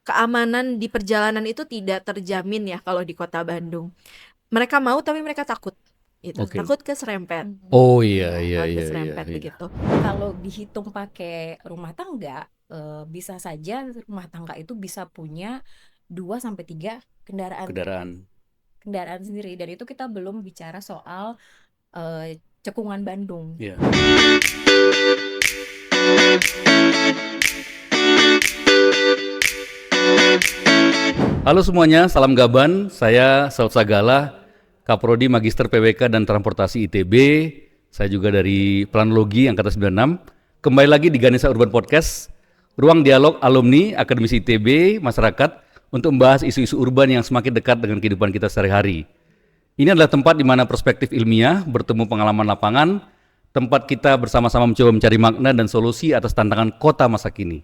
keamanan di perjalanan itu tidak terjamin ya kalau di kota Bandung. Mereka mau tapi mereka takut gitu, Oke. takut keserempet. Oh iya iya Takut iya iya keserempet iya. begitu. Kalau dihitung pakai rumah tangga, bisa saja rumah tangga itu bisa punya 2 sampai 3 kendaraan Kendaraan. kendaraan sendiri, dan itu kita belum bicara soal cekungan Bandung. Iya. Halo semuanya, salam Gaban. Saya Saud Sagala, Kaprodi Magister PWK dan Transportasi ITB. Saya juga dari Planologi Angkatan 96. Kembali lagi di Ganesha Urban Podcast, ruang dialog alumni akademisi ITB, masyarakat, untuk membahas isu-isu urban yang semakin dekat dengan kehidupan kita sehari-hari. Ini adalah tempat di mana perspektif ilmiah bertemu pengalaman lapangan, tempat kita bersama-sama mencoba mencari makna dan solusi atas tantangan kota masa kini.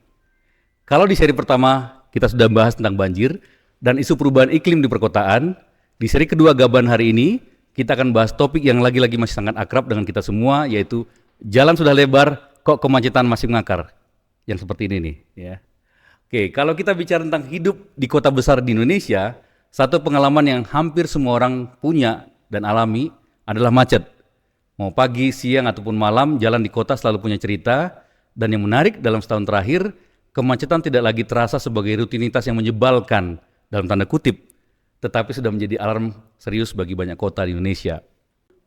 Kalau di seri pertama kita sudah bahas tentang banjir dan isu perubahan iklim di perkotaan, di seri kedua Gaban hari ini kita akan bahas topik yang lagi-lagi masih sangat akrab dengan kita semua, yaitu jalan sudah lebar, kok kemacetan masih mengakar. Yang seperti ini nih, ya. Oke, kalau kita bicara tentang hidup di kota besar di Indonesia, satu pengalaman yang hampir semua orang punya dan alami adalah macet. Mau pagi, siang, ataupun malam, jalan di kota selalu punya cerita. Dan yang menarik dalam setahun terakhir, kemacetan tidak lagi terasa sebagai rutinitas yang menyebalkan dalam tanda kutip, tetapi sudah menjadi alarm serius bagi banyak kota di Indonesia.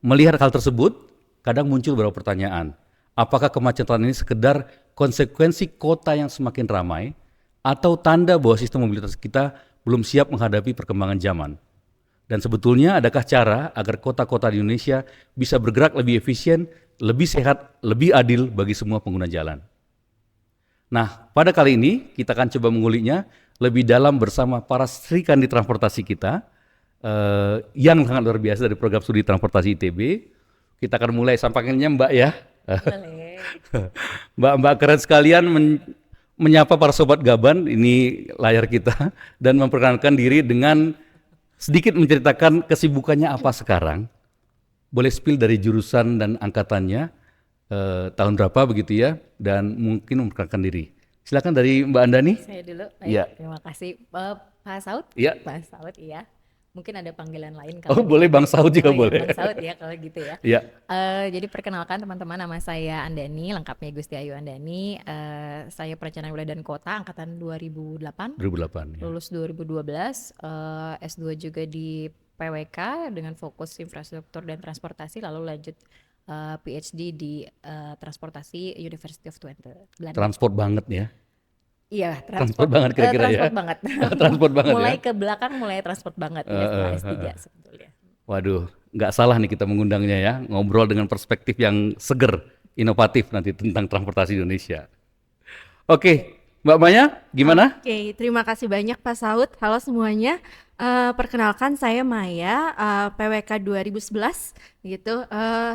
Melihat hal tersebut, kadang muncul beberapa pertanyaan. Apakah kemacetan ini sekedar konsekuensi kota yang semakin ramai, atau tanda bahwa sistem mobilitas kita belum siap menghadapi perkembangan zaman? Dan sebetulnya adakah cara agar kota-kota di Indonesia bisa bergerak lebih efisien, lebih sehat, lebih adil bagi semua pengguna jalan? Nah, pada kali ini kita akan coba menguliknya lebih dalam bersama para Sri Kandi transportasi kita yang sangat luar biasa dari program studi transportasi ITB. Kita akan mulai sampaikannya Mbak ya. Boleh. Mbak-mbak keren sekalian menyapa para sobat Gaban, ini layar kita, dan memperkenalkan diri dengan sedikit menceritakan kesibukannya apa sekarang. Boleh spill dari jurusan dan angkatannya, tahun berapa begitu ya, dan mungkin memperkenalkan diri. Silakan dari Mbak Andani. Saya dulu. Iya. Terima kasih Pak Saud. Iya. Pak Saud, iya. Mungkin ada panggilan lain Oh, kalau boleh Bang Saud juga iya, boleh. Bang Saud ya kalau gitu ya. Iya. Jadi perkenalkan teman-teman, nama saya Andani, lengkapnya Gusti Ayu Andani. Saya perencanaan wilayah dan kota angkatan 2008. 2008 ya. Lulus 2012, S2 juga di PWK dengan fokus infrastruktur dan transportasi, lalu lanjut PhD di transportasi University of Twente, Belanda. Transport banget ya. Iya, Transport banget kira-kira ya. transport banget. Transport banget mulai ya. ke belakang, mulai transport banget ya setelah S3 sebetulnya. Waduh, nggak salah nih kita mengundangnya ya, ngobrol dengan perspektif yang seger, inovatif nanti tentang transportasi Indonesia. Oke, Mbak Maya, gimana? Oke, terima kasih banyak Pak Saud. Halo semuanya. Perkenalkan saya Maya, PWK 2011 gitu.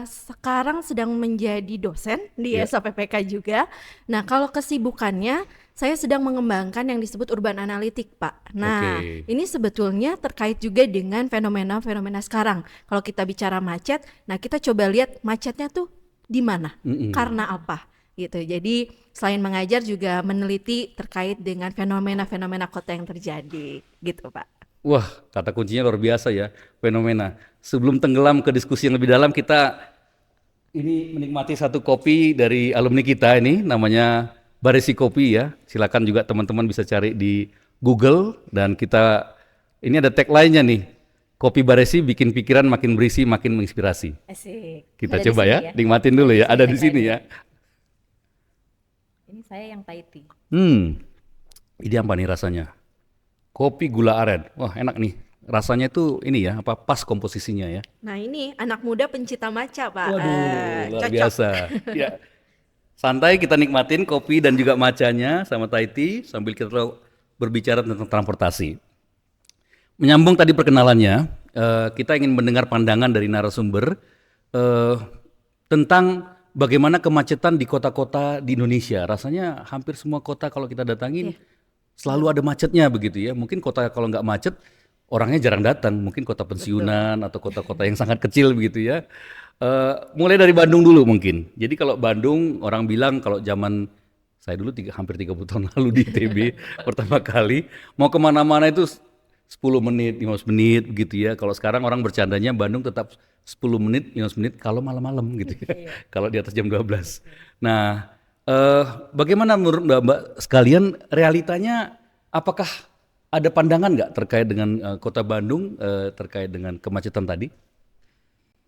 Sekarang sedang menjadi dosen di Ya. SOPPK juga. Nah, kalau kesibukannya saya sedang mengembangkan yang disebut urban analytic, Pak. Nah, Oke. ini sebetulnya terkait juga dengan fenomena-fenomena sekarang. Kalau kita bicara macet, nah kita coba lihat macetnya tuh di mana, karena apa gitu. Jadi selain mengajar juga meneliti terkait dengan fenomena-fenomena kota yang terjadi gitu, Pak. Wah, kata kuncinya luar biasa ya, fenomena. Sebelum tenggelam ke diskusi yang lebih dalam, kita ini menikmati satu kopi dari alumni kita ini, namanya Baresi Kopi ya. Silakan juga teman-teman bisa cari di Google, dan kita ini ada tagline-nya nih. Kopi Baresi bikin pikiran makin berisi, makin menginspirasi. Asik. Kita Ada di coba sini ya, nikmatin dulu ya. Ada di sini ya. Ini saya yang Thai tea. Ini apa nih rasanya? Kopi gula aren. Wah, enak nih. Rasanya tuh ini ya, apa pas komposisinya ya. Nah, ini anak muda pencipta matcha, Pak. Waduh, luar Cocok. biasa. Ya. Santai kita nikmatin kopi dan juga macanya sama Thai tea sambil kita berbicara tentang transportasi. Menyambung tadi perkenalannya, kita ingin mendengar pandangan dari narasumber tentang bagaimana kemacetan di kota-kota di Indonesia. Rasanya hampir semua kota kalau kita datangin selalu ada macetnya begitu ya. Mungkin kota kalau nggak macet orangnya jarang datang. Mungkin kota pensiunan atau kota-kota yang sangat kecil begitu ya. Mulai dari Bandung dulu mungkin. Jadi kalau Bandung orang bilang kalau zaman Saya dulu hampir 30 tahun lalu di ITB pertama kali. Mau kemana-mana itu 10 menit, 15 menit begitu ya. Kalau sekarang orang bercandanya Bandung tetap 10 menit, 15 menit kalau malam-malam gitu ya. Kalau di atas jam 12. Nah, bagaimana menurut Mbak sekalian realitanya, apakah ada pandangan nggak terkait dengan Kota Bandung, terkait dengan kemacetan tadi?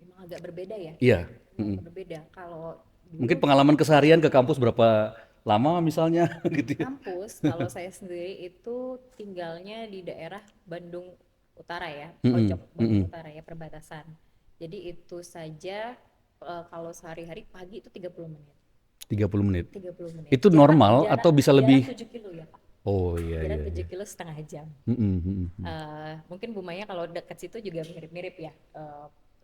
Memang agak berbeda ya. Iya. Memang berbeda. Kalau Mungkin pengalaman keseharian ke kampus berapa lama misalnya gitu ya. kampus, kalau saya sendiri itu tinggalnya di daerah Bandung Utara ya, Mm-mm, pojok Bandung mm-mm. Utara ya, perbatasan. Jadi itu saja kalau sehari-hari pagi itu 30 menit. 30 menit. 30 menit. Itu normal atau bisa lebih? Jarak 7 kilo ya Pak. Oh iya Jarak iya 7 iya. kilo setengah jam. Mm-mm, mm-mm. Mungkin Bu Maya kalau dekat situ juga mirip-mirip ya.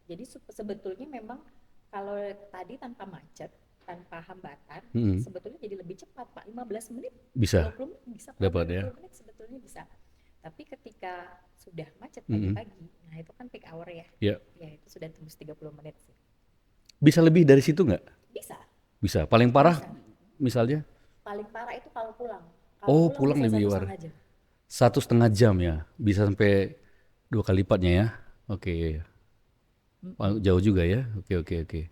Jadi sebetulnya memang kalau tadi tanpa macet, tanpa hambatan, Mm-mm. sebetulnya jadi lebih cepat Pak. 15 menit, Bisa 20 menit bisa Pak. dapat ya. 20 menit sebetulnya bisa. Tapi ketika sudah macet Mm-mm. pagi-pagi, nah itu kan peak hour ya. Ya. Ya itu sudah tembus 30 menit sih. Bisa lebih dari situ nggak? Bisa. Bisa. Paling parah Bisa. misalnya? Paling parah itu kalau pulang. Oh, Kalau pulang bisa lebih 1,5 jam. 1,5 jam ya. Bisa sampai 2 kali lipatnya ya. Oke. Wah, jauh juga ya. Oke oke oke.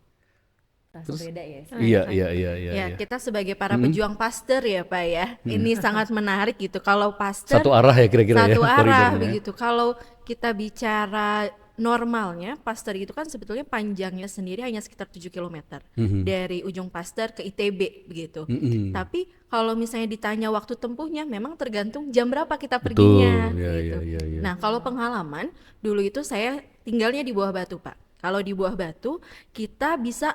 Rasa beda ya. Iya iya iya iya. Ya, Iya. kita sebagai para pejuang pasteur ya Pak ya, ini sangat menarik gitu. Kalau pasteur Satu arah ya kira-kira ya satu arah koridornya. begitu. Kalau kita bicara normalnya, pasteur itu kan sebetulnya panjangnya sendiri hanya sekitar 7 kilometer dari ujung pasteur ke ITB begitu. Mm-mm. Tapi kalau misalnya ditanya waktu tempuhnya, memang tergantung jam berapa kita Betul. perginya Ya gitu. ya ya ya. Nah, kalau pengalaman dulu itu saya tinggalnya di Buah Batu, Pak. Kalau di Buah Batu, kita bisa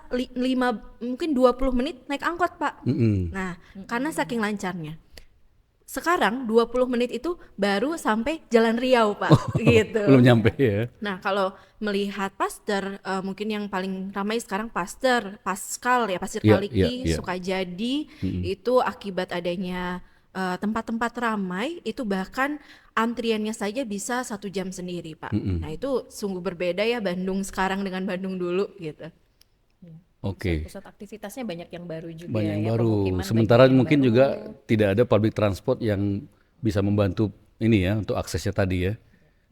mungkin 20 menit naik angkot, Pak. Mm-mm. Nah, karena saking lancarnya. Sekarang 20 menit itu baru sampai Jalan Riau, Pak. Gitu. Belum nyampe ya. Nah, kalau melihat Pasteur, mungkin yang paling ramai sekarang Pasteur, Pascal ya, Pasir Iya, iya, Kaliki, iya. Sukajadi, itu akibat adanya tempat-tempat ramai, itu bahkan antriannya saja bisa 1 jam sendiri, Pak. Nah, itu sungguh berbeda ya Bandung sekarang dengan Bandung dulu gitu. Oke. Pusat aktivitasnya banyak yang baru juga Banyak yang ya, baru. pemukiman Sementara banyak yang mungkin baru. juga tidak ada public transport yang bisa membantu ini ya untuk aksesnya tadi ya.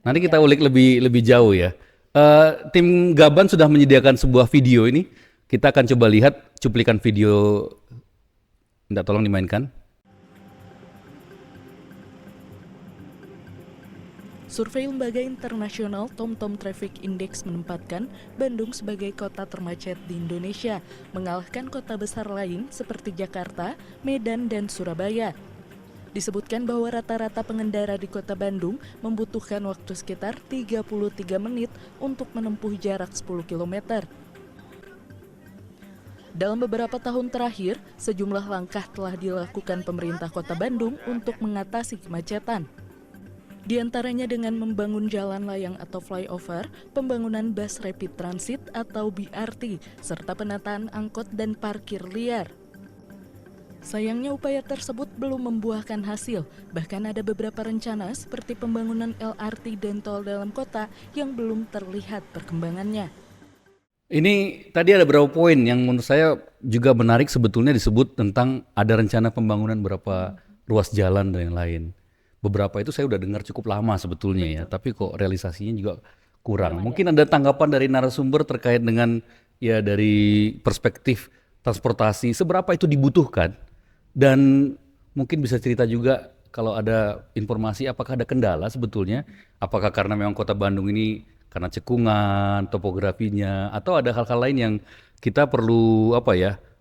Nanti kita ulik lebih jauh ya. Tim Gaban sudah menyediakan sebuah video ini. Kita akan coba lihat cuplikan video. Minta tolong dimainkan. Survei lembaga internasional TomTom Traffic Index menempatkan Bandung sebagai kota termacet di Indonesia, mengalahkan kota besar lain seperti Jakarta, Medan, dan Surabaya. Disebutkan bahwa rata-rata pengendara di kota Bandung membutuhkan waktu sekitar 33 menit untuk menempuh jarak 10 km. Dalam beberapa tahun terakhir, sejumlah langkah telah dilakukan pemerintah kota Bandung untuk mengatasi kemacetan. Di antaranya dengan membangun jalan layang atau flyover, pembangunan bus rapid transit atau BRT, serta penataan angkot dan parkir liar. Sayangnya upaya tersebut belum membuahkan hasil, bahkan ada beberapa rencana seperti pembangunan LRT dan tol dalam kota yang belum terlihat perkembangannya. Ini tadi ada beberapa poin yang menurut saya juga menarik, sebetulnya disebut tentang ada rencana pembangunan beberapa ruas jalan dan yang lain. Beberapa itu saya udah dengar cukup lama sebetulnya ya, tapi kok realisasinya juga kurang. Mungkin ada tanggapan dari narasumber terkait dengan ya dari perspektif transportasi, seberapa itu dibutuhkan, dan mungkin bisa cerita juga kalau ada informasi apakah ada kendala sebetulnya, apakah karena memang kota Bandung ini karena cekungan, topografinya, atau ada hal-hal lain yang kita perlu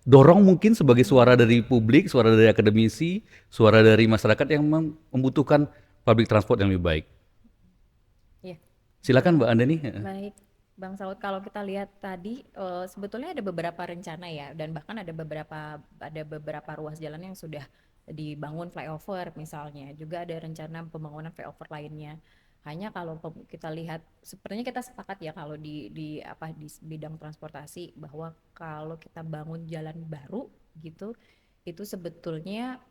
dorong mungkin sebagai suara dari publik, suara dari akademisi, suara dari masyarakat yang membutuhkan public transport yang lebih baik. Iya. Silakan Mbak Andani. Baik, Bang Saud, kalau kita lihat tadi sebetulnya ada beberapa rencana ya, dan bahkan ada beberapa ruas jalan yang sudah dibangun flyover misalnya, juga ada rencana pembangunan flyover lainnya. Hanya kalau kita lihat, sepertinya kita sepakat ya kalau di bidang transportasi bahwa kalau kita bangun jalan baru gitu, itu sebetulnya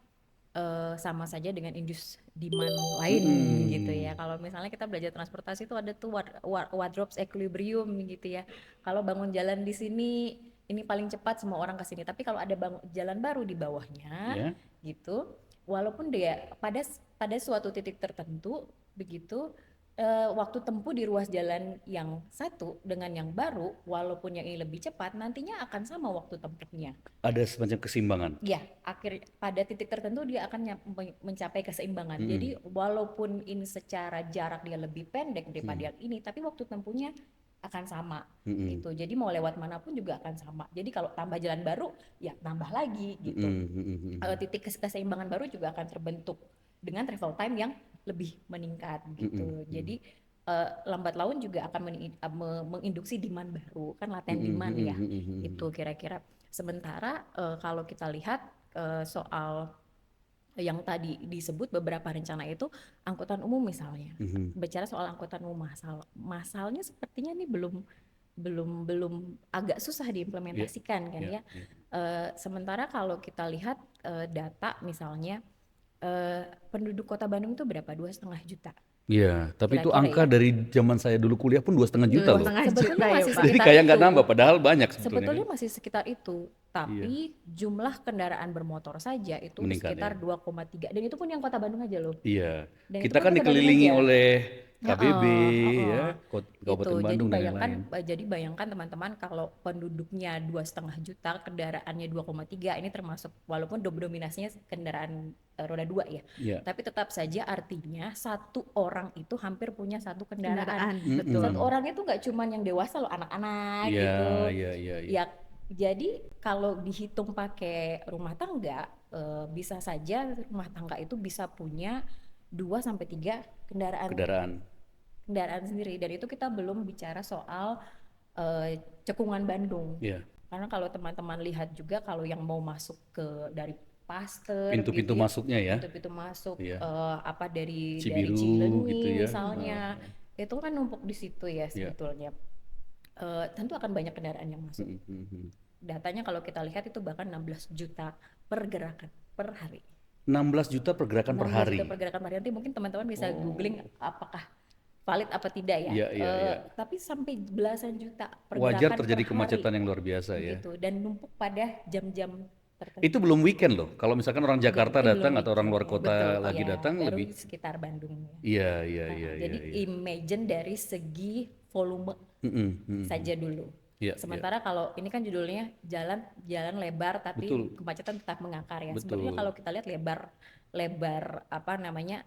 sama saja dengan induce demand lain gitu ya. Kalau misalnya kita belajar transportasi itu ada tuh wardrobe's equilibrium gitu ya. Kalau bangun jalan di sini ini paling cepat semua orang ke sini. Tapi kalau ada jalan baru di bawahnya, gitu. Walaupun dia pada suatu titik tertentu begitu, waktu tempuh di ruas jalan yang satu dengan yang baru, walaupun yang ini lebih cepat, nantinya akan sama waktu tempuhnya. Ada semacam keseimbangan. Ya, pada titik tertentu dia akan mencapai keseimbangan. Jadi walaupun ini secara jarak dia lebih pendek daripada yang ini, tapi waktu tempuhnya akan sama gitu. Jadi mau lewat manapun juga akan sama. Jadi kalau tambah jalan baru, ya tambah lagi gitu. Titik keseimbangan baru juga akan terbentuk dengan travel time yang lebih meningkat gitu. Jadi lambat laun juga akan menginduksi demand baru, kan latent demand ya. Itu kira-kira. Sementara kalau kita lihat soal yang tadi disebut beberapa rencana itu angkutan umum misalnya. Bicara soal angkutan umum masalnya sepertinya nih belum agak susah diimplementasikan kan ya. Sementara kalau kita lihat data misalnya penduduk Kota Bandung itu berapa? 2,5 juta. Iya, tapi itu Kira-kira angka ya. dari zaman saya dulu kuliah pun 2,5 juta loh. 2,5 Sebetulnya juta ya masih Pak. Jadi sekitar kayak nggak itu. nambah, padahal banyak sebetulnya. Sebetulnya masih sekitar itu, tapi jumlah kendaraan bermotor saja itu Meningkat, sekitar ya. 2,3 dan itu pun yang Kota Bandung aja loh. Iya, Dan kita itu kan Kota Bandung dikelilingi aja. oleh KBB ya, Gitu. Kabupaten Bandung dan yang lain. Jadi bayangkan teman-teman kalau penduduknya 2,5 juta, kendaraannya 2,3, ini termasuk walaupun dominasinya kendaraan roda 2 ya. Iya. Tapi tetap saja artinya satu orang itu hampir punya satu kendaraan. Betul. Satu orangnya tuh nggak cuman yang dewasa loh, anak-anak Iya, gitu. iya. Ya, jadi kalau dihitung pakai rumah tangga, bisa saja rumah tangga itu bisa punya 2 sampai 3 kendaraan sendiri, dan itu kita belum bicara soal cekungan Bandung. Iya. Karena kalau teman-teman lihat juga kalau yang mau masuk dari Pasteur Pintu-pintu gitu ya, masuknya ya. pintu-pintu masuk Iya. dari Cibiru Cileunyi gitu ya. misalnya, itu kan numpuk di situ ya sebetulnya. Tentu akan banyak kendaraan yang masuk. Datanya kalau kita lihat itu bahkan 16 juta pergerakan per hari. 16 juta pergerakan per hari. 16 juta pergerakan per hari. Nanti mungkin teman-teman bisa googling apakah valid apa tidak ya. Iya. Tapi sampai belasan juta pergerakan Wajar terjadi per hari, kemacetan yang luar biasa ya. gitu. Dan numpuk pada jam-jam tertentu. Itu belum weekend loh. Kalau misalkan orang Jakarta Itu datang belum atau orang luar weekend. kota Betul, lagi iya. datang Baru lebih. sekitar Bandung. Iya. Jadi imagine dari segi volume saja dulu. Iya, Sementara kalau ini kan judulnya jalan lebar tapi Betul. kemacetan tetap mengakar ya. Betul. Sebenarnya kalau kita lihat lebar apa namanya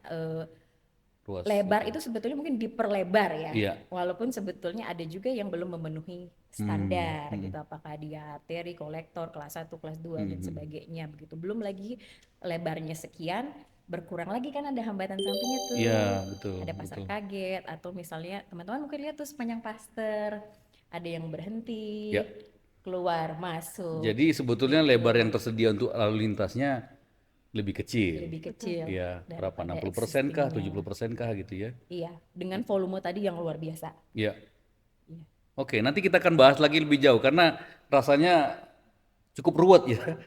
Ruas. lebar itu sebetulnya mungkin diperlebar ya. Iya. Walaupun sebetulnya ada juga yang belum memenuhi standar gitu, apakah dia arteri, kolektor, kelas 1, kelas 2 dan sebagainya begitu. Belum lagi lebarnya sekian, berkurang lagi kan ada hambatan sampingnya tuh. Iya, betul. Ada pasar kaget atau misalnya teman-teman mungkin lihat tuh sepanjang Pasteur ada yang berhenti, Ya. keluar masuk, Jadi sebetulnya lebar yang tersedia untuk lalu lintasnya lebih kecil. lebih kecil. Iya, berapa? daripada 60% kah, existing-nya. 70% kah gitu ya. Iya, dengan volume tadi yang luar biasa. Iya. Iya. Oke, nanti kita akan bahas lagi lebih jauh karena rasanya cukup ruwet ya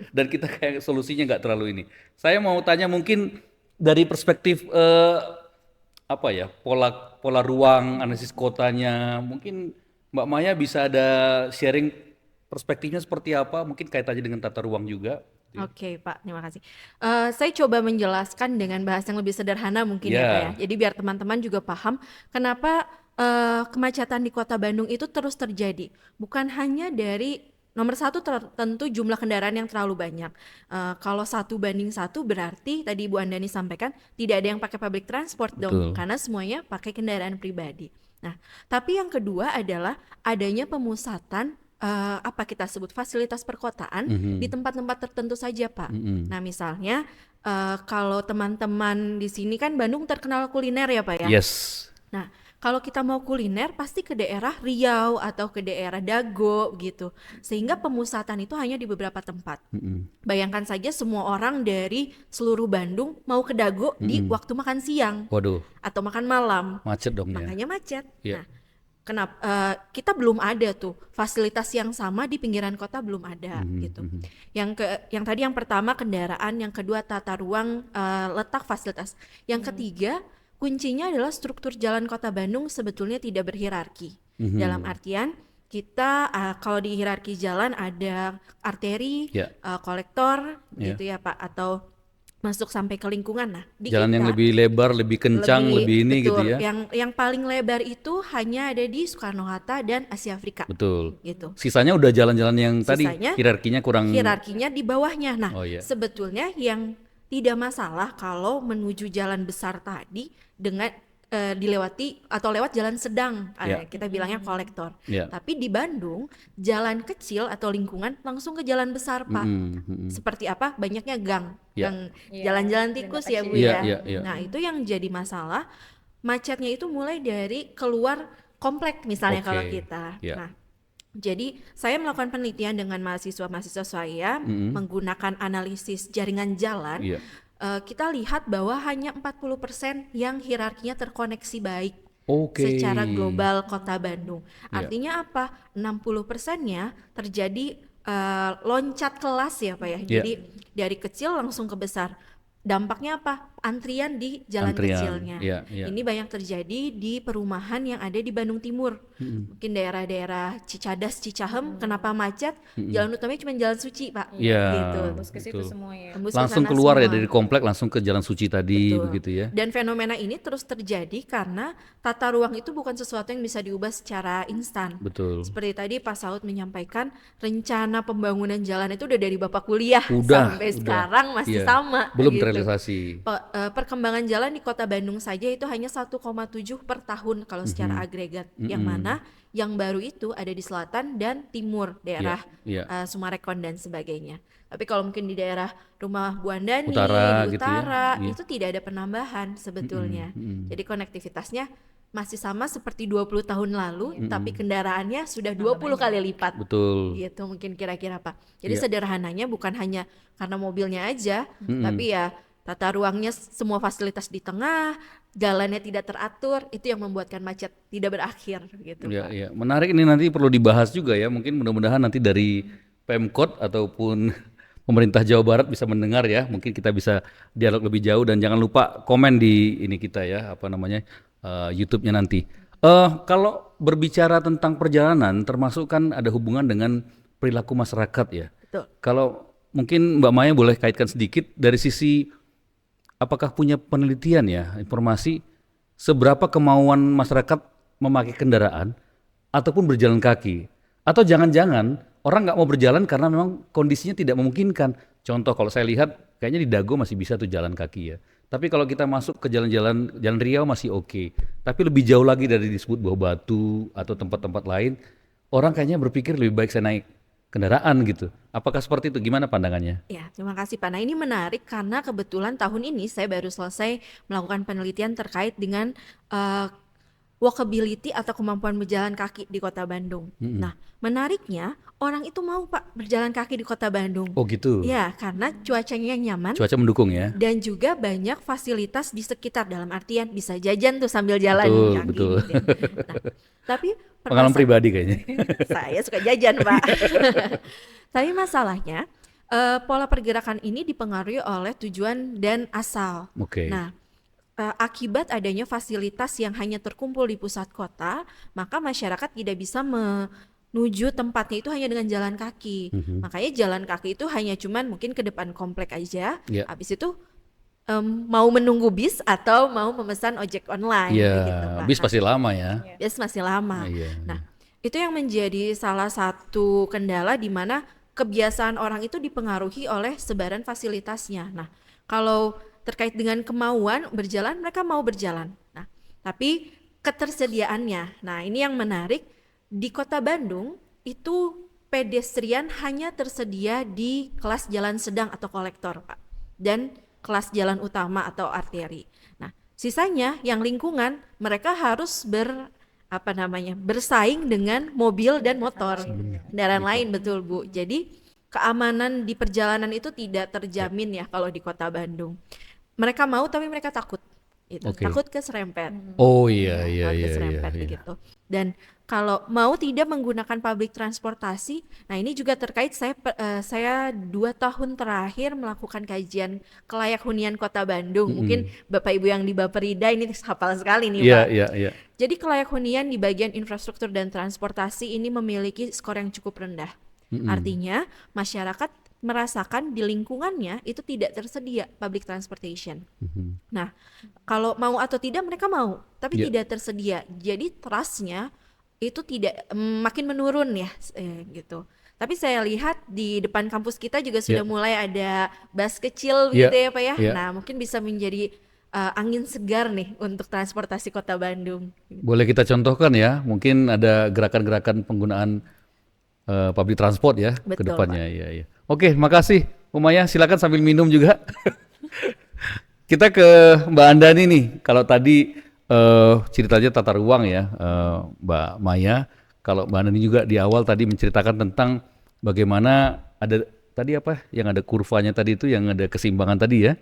dan kita kayak solusinya nggak terlalu ini. Saya mau tanya mungkin dari perspektif apa ya, pola ruang, analisis kotanya, mungkin Mbak Maya bisa ada sharing perspektifnya seperti apa, mungkin kaitannya dengan tata ruang juga. Oke Pak, terima kasih. Saya coba menjelaskan dengan bahasa yang lebih sederhana mungkin ya Pak ya. Jadi biar teman-teman juga paham kenapa kemacetan di Kota Bandung itu terus terjadi. Bukan hanya dari nomor satu tentu jumlah kendaraan yang terlalu banyak. Kalau 1:1 berarti tadi Ibu Andani sampaikan tidak ada yang pakai public transport dong, karena semuanya pakai kendaraan pribadi. Nah, tapi yang kedua adalah adanya pemusatan apa kita sebut fasilitas perkotaan di tempat-tempat tertentu saja Pak. Nah misalnya kalau teman-teman di sini kan Bandung terkenal kuliner ya Pak ya. Yes. Nah kalau kita mau kuliner pasti ke daerah Riau atau ke daerah Dago gitu. Sehingga pemusatan itu hanya di beberapa tempat. Bayangkan saja semua orang dari seluruh Bandung mau ke Dago di waktu makan siang. Waduh. Atau makan malam. Macet dong ya. Makanya macet. Iya. Nah, kenapa kita belum ada tuh fasilitas yang sama di pinggiran kota belum ada gitu. Yang tadi yang pertama kendaraan, yang kedua tata ruang, letak fasilitas. Yang ketiga kuncinya adalah struktur jalan Kota Bandung sebetulnya tidak berhierarki. Dalam artian kita kalau di hierarki jalan ada arteri, Ya. kolektor, Ya. gitu ya Pak, atau masuk sampai ke lingkungan. Nah, di Jalan yang kita lebih lebar, lebih kencang, lebih ini gitu betul, ya. yang paling lebar itu hanya ada di Soekarno-Hatta dan Asia Afrika, Betul. gitu. Sisanya udah jalan-jalan yang tadi Sisanya hierarkinya kurang. Hierarkinya di bawahnya. Nah, Oh, iya. sebetulnya yang tidak masalah kalau menuju jalan besar tadi dengan dilewati atau lewat jalan sedang, Ya. kita bilangnya kolektor. Ya. Tapi di Bandung, jalan kecil atau lingkungan langsung ke jalan besar, Pak. Seperti apa? Banyaknya gang, Ya. jalan-jalan tikus ya, Bu Iya, ya. iya, iya. Nah, itu yang jadi masalah. Macetnya itu mulai dari keluar komplek misalnya Oke. kalau kita. Ya. Nah, jadi saya melakukan penelitian dengan mahasiswa-mahasiswa saya menggunakan analisis jaringan jalan. Iya. Kita lihat bahwa hanya 40% yang hierarkinya terkoneksi baik Oke. secara global Kota Bandung. Iya. Artinya apa? 60%-nya terjadi loncat kelas ya Pak ya. Iya. Jadi dari kecil langsung ke besar. Dampaknya apa? Antrian di jalan Antrian, kecilnya. iya, iya. Ini banyak terjadi di perumahan yang ada di Bandung Timur. Mungkin daerah-daerah Cicadas, Cicahem, kenapa macet? Jalan utamanya cuma Jalan Suci, Pak. Iya. Gitu. Tembus ke situ Betul. semua ya. Tembus ke Langsung sana keluar ya semua. dari komplek langsung ke Jalan Suci tadi Betul. begitu ya. Dan fenomena ini terus terjadi karena tata ruang itu bukan sesuatu yang bisa diubah secara instan. Betul. Seperti tadi Pak Saud menyampaikan, rencana pembangunan jalan itu udah dari Bapak kuliah sampai Udah. sekarang masih Iya. sama. Belum gitu. terrealisasi. Perkembangan jalan di Kota Bandung saja itu hanya 1,7 per tahun kalau secara agregat. Yang mana yang baru itu ada di selatan dan timur daerah Iya. Sumarekon dan sebagainya. Tapi kalau mungkin di daerah rumah Bu Andani, Utara di gitu ya. utara Iya. itu tidak ada penambahan sebetulnya. Jadi konektivitasnya masih sama seperti 20 tahun lalu, tapi kendaraannya sudah 20 kali lipat. Betul. Gitu mungkin kira-kira Pak. Jadi Iya. sederhananya bukan hanya karena mobilnya aja, tapi ya tata ruangnya semua fasilitas di tengah, jalannya tidak teratur, itu yang membuatkan macet tidak berakhir gitu Ya, Pak. ya. Menarik, ini nanti perlu dibahas juga ya. Mungkin mudah-mudahan nanti dari Pemkot ataupun pemerintah Jawa Barat bisa mendengar ya. Mungkin kita bisa dialog lebih jauh dan jangan lupa komen di ini kita ya, apa namanya, YouTube-nya nanti. Kalau berbicara tentang perjalanan, termasuk kan ada hubungan dengan perilaku masyarakat ya. Betul. Kalau mungkin Mbak Maya boleh kaitkan sedikit dari sisi apakah punya penelitian ya, informasi seberapa kemauan masyarakat memakai kendaraan ataupun berjalan kaki, atau jangan-jangan orang nggak mau berjalan karena memang kondisinya tidak memungkinkan. Contoh kalau saya lihat kayaknya di Dago masih bisa tuh jalan kaki ya. Tapi kalau kita masuk ke jalan-jalan Jalan Riau masih oke. Tapi lebih jauh lagi dari disebut Bawah Batu atau tempat-tempat lain, orang kayaknya berpikir lebih baik saya naik kendaraan gitu. Apakah seperti itu? Gimana pandangannya? Ya, terima kasih Pak. Nah, ini menarik karena kebetulan tahun ini saya baru selesai melakukan penelitian terkait dengan walkability atau kemampuan berjalan kaki di Kota Bandung. Nah, menariknya orang itu mau Pak berjalan kaki di Kota Bandung. Oh gitu. Ya, karena cuacanya yang nyaman Cuaca mendukung ya. dan juga banyak fasilitas di sekitar, dalam artian bisa jajan tuh sambil jalan Betul, kaki. betul. Nah, tapi Pengalaman pribadi kayaknya. saya suka jajan Pak. Tapi masalahnya pola pergerakan ini dipengaruhi oleh tujuan dan asal. Oke. Nah, akibat adanya fasilitas yang hanya terkumpul di pusat kota, maka masyarakat tidak bisa menuju tempatnya itu hanya dengan jalan kaki. Makanya jalan kaki itu hanya cuman mungkin ke depan komplek aja. Ya. Habis itu mau menunggu bis atau mau memesan ojek online. Iya, gitu, Pak. bis pasti lama ya. Bis masih lama. Iya. Nah, itu yang menjadi salah satu kendala di mana kebiasaan orang itu dipengaruhi oleh sebaran fasilitasnya. Nah, kalau terkait dengan kemauan berjalan, mereka mau berjalan. Nah, tapi ketersediaannya. Nah, ini yang menarik, di Kota Bandung itu pedestrian hanya tersedia di kelas jalan sedang atau kolektor, Pak. Dan kelas jalan utama atau arteri. Nah, sisanya yang lingkungan mereka harus bersaing dengan mobil dan motor, kendaraan lain, betul Bu. Jadi keamanan di perjalanan itu tidak terjamin ya kalau di Kota Bandung. Mereka mau tapi mereka takut, gitu. Oke. Takut keserempet. Oh iya iya Takut iya keserempet iya. begitu. Dan kalau mau tidak menggunakan public transportasi, nah ini juga terkait saya 2 tahun terakhir melakukan kajian kelayak hunian Kota Bandung. Mungkin Bapak Ibu yang di Baperida ini hafal sekali nih Iya, Pak. iya, iya. Jadi kelayak hunian di bagian infrastruktur dan transportasi ini memiliki skor yang cukup rendah. Artinya masyarakat merasakan di lingkungannya itu tidak tersedia public transportation. Nah, kalau mau atau tidak mereka mau, tapi Iya. tidak tersedia. Jadi trust-nya itu tidak makin menurun ya gitu. Tapi saya lihat di depan kampus kita juga sudah Iya. mulai ada bus kecil Iya, gitu ya Pak ya. iya. Nah, mungkin bisa menjadi angin segar nih untuk transportasi Kota Bandung. Boleh kita contohkan ya, mungkin ada gerakan-gerakan penggunaan public transport ya ke Betul, depannya. Iya, iya. Oke, makasih Umaya, silakan sambil minum juga. Kita ke Mbak Andani nih. Kalau tadi ceritanya tata ruang ya, Mbak Maya. Kalau Mbak Andani juga di awal tadi menceritakan tentang bagaimana ada tadi apa yang ada kurvanya tadi itu, yang ada keseimbangan tadi ya.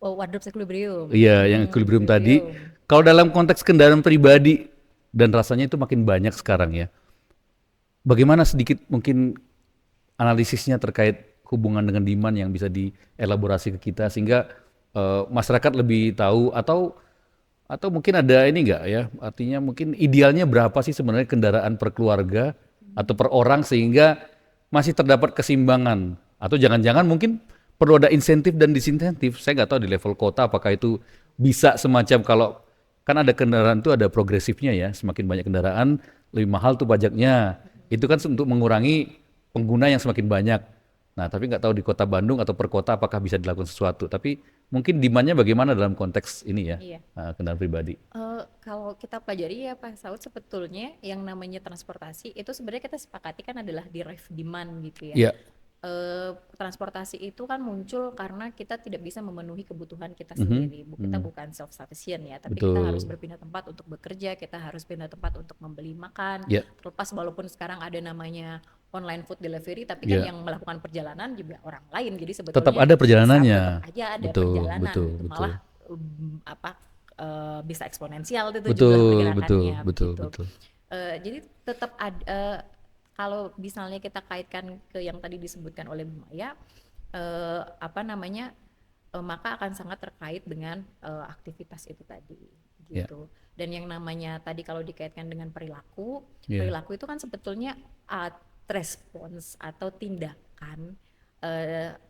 Oh, wardrobe equilibrium. Iya, yang equilibrium tadi. Kalau dalam konteks kendaraan pribadi dan rasanya itu makin banyak sekarang ya. Bagaimana sedikit mungkin analisisnya terkait hubungan dengan demand yang bisa dielaborasi ke kita sehingga masyarakat lebih tahu, atau mungkin ada ini enggak ya, artinya mungkin idealnya berapa sih sebenarnya kendaraan per keluarga atau per orang sehingga masih terdapat keseimbangan, atau jangan-jangan mungkin perlu ada insentif dan disinsentif. Saya nggak tahu di level kota apakah itu bisa semacam, kalau kan ada kendaraan itu ada progresifnya ya, semakin banyak kendaraan lebih mahal tuh pajaknya. Itu kan untuk mengurangi pengguna yang semakin banyak. Nah, tapi nggak tahu di Kota Bandung atau per kota apakah bisa dilakukan sesuatu. Tapi mungkin demand-nya bagaimana dalam konteks ini ya, Iya. kendaraan pribadi. Kalau kita pelajari ya Pak Saud, sebetulnya yang namanya transportasi itu sebenarnya kita sepakati kan adalah derived demand gitu ya. Iya. Transportasi itu kan muncul karena kita tidak bisa memenuhi kebutuhan kita sendiri. Kita bukan self sufficient ya, tapi kita Betul. harus berpindah tempat untuk bekerja, kita harus pindah tempat untuk membeli makan. Iya. Terlepas walaupun sekarang ada namanya online food delivery, tapi kan Iya. yang melakukan perjalanan juga orang lain. Jadi sebetulnya Tetap ada perjalanannya. tetap aja ada Betul, perjalanan. betul, Itu betul. malah bisa eksponensial itu juga Betul, pergerakannya. betul, begitu. betul. Jadi tetap ada, kalau misalnya kita kaitkan ke yang tadi disebutkan oleh Bu Maya, maka akan sangat terkait dengan aktivitas itu tadi gitu. Dan yang namanya tadi kalau dikaitkan dengan perilaku, perilaku itu kan sebetulnya respons atau tindakan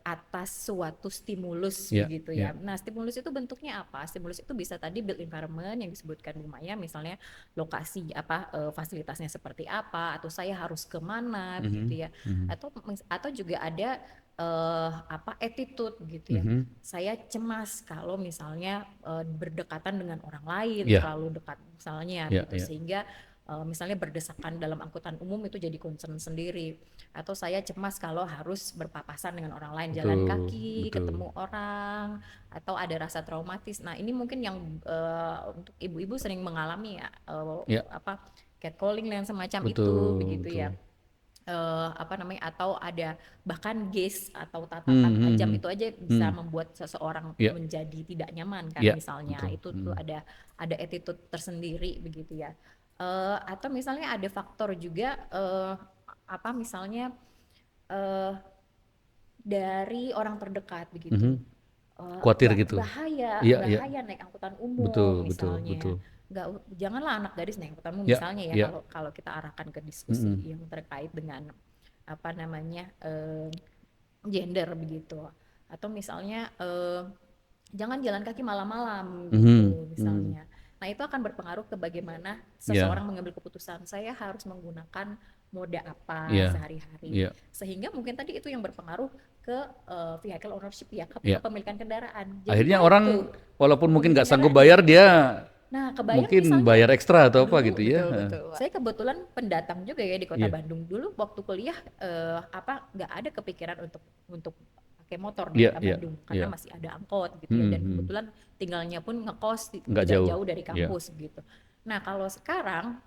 atas suatu stimulus begitu ya. Nah, stimulus itu bentuknya apa? Stimulus itu bisa tadi built environment yang disebutkan Bu Maya, misalnya lokasi fasilitasnya seperti apa, atau saya harus kemana gitu ya. Atau juga ada attitude gitu ya. Saya cemas kalau misalnya berdekatan dengan orang lain, terlalu dekat misalnya gitu, sehingga misalnya berdesakan dalam angkutan umum itu jadi concern sendiri. Atau saya cemas kalau harus berpapasan dengan orang lain, jalan kaki, ketemu orang, atau ada rasa traumatis. Nah, ini mungkin yang untuk ibu-ibu sering mengalami catcalling dan semacam itu begitu ya. Atau ada bahkan gaze atau tatapan tajam itu aja bisa membuat seseorang menjadi tidak nyaman kan, misalnya. Itu tuh ada attitude tersendiri begitu ya. Atau misalnya ada faktor juga misalnya dari orang terdekat begitu. Khawatir gitu. Bahaya naik angkutan umum misalnya. Janganlah anak gadis naik angkutan umum misalnya ya, kalau kita arahkan ke diskusi yang terkait dengan gender begitu. Atau misalnya jangan jalan kaki malam-malam gitu misalnya. Nah, itu akan berpengaruh ke bagaimana seseorang mengambil keputusan, saya harus menggunakan moda apa sehari-hari. Sehingga mungkin tadi itu yang berpengaruh ke vehicle ownership ya, kepemilikan kendaraan. Jadi akhirnya orang walaupun mungkin nggak sanggup bayar, dia mungkin misalnya, bayar ekstra atau apa gitu ya. Betul. Saya kebetulan pendatang juga ya di Kota Bandung. Dulu waktu kuliah nggak ada kepikiran untuk pakai motor di Kota Bandung karena masih ada angkot gitu ya, dan kebetulan tinggalnya pun ngekos tidak jauh dari kampus gitu. Nah, kalau sekarang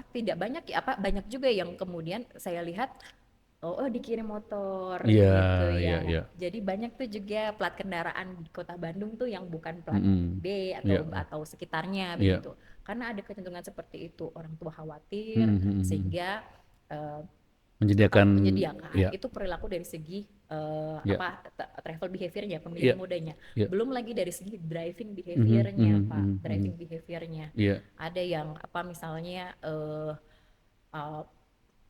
tidak banyak banyak juga yang kemudian saya lihat dikirim motor Iya, gitu iya, ya. iya. Jadi banyak tuh juga plat kendaraan di Kota Bandung tuh yang bukan plat Mm-mm. B Iya, atau sekitarnya iya. begitu. Karena ada kecenderungan seperti itu, orang tua khawatir Mhm. sehingga Menyediakan, menyediakan. ya, Itu perilaku dari segi ya, travel behaviornya, ya, pemilih modanya. ya. Belum lagi dari segi driving Mhm, behaviornya, mhm, Pak. mhm, mhm. Driving behaviornya. Iya, Ada yang misalnya uh,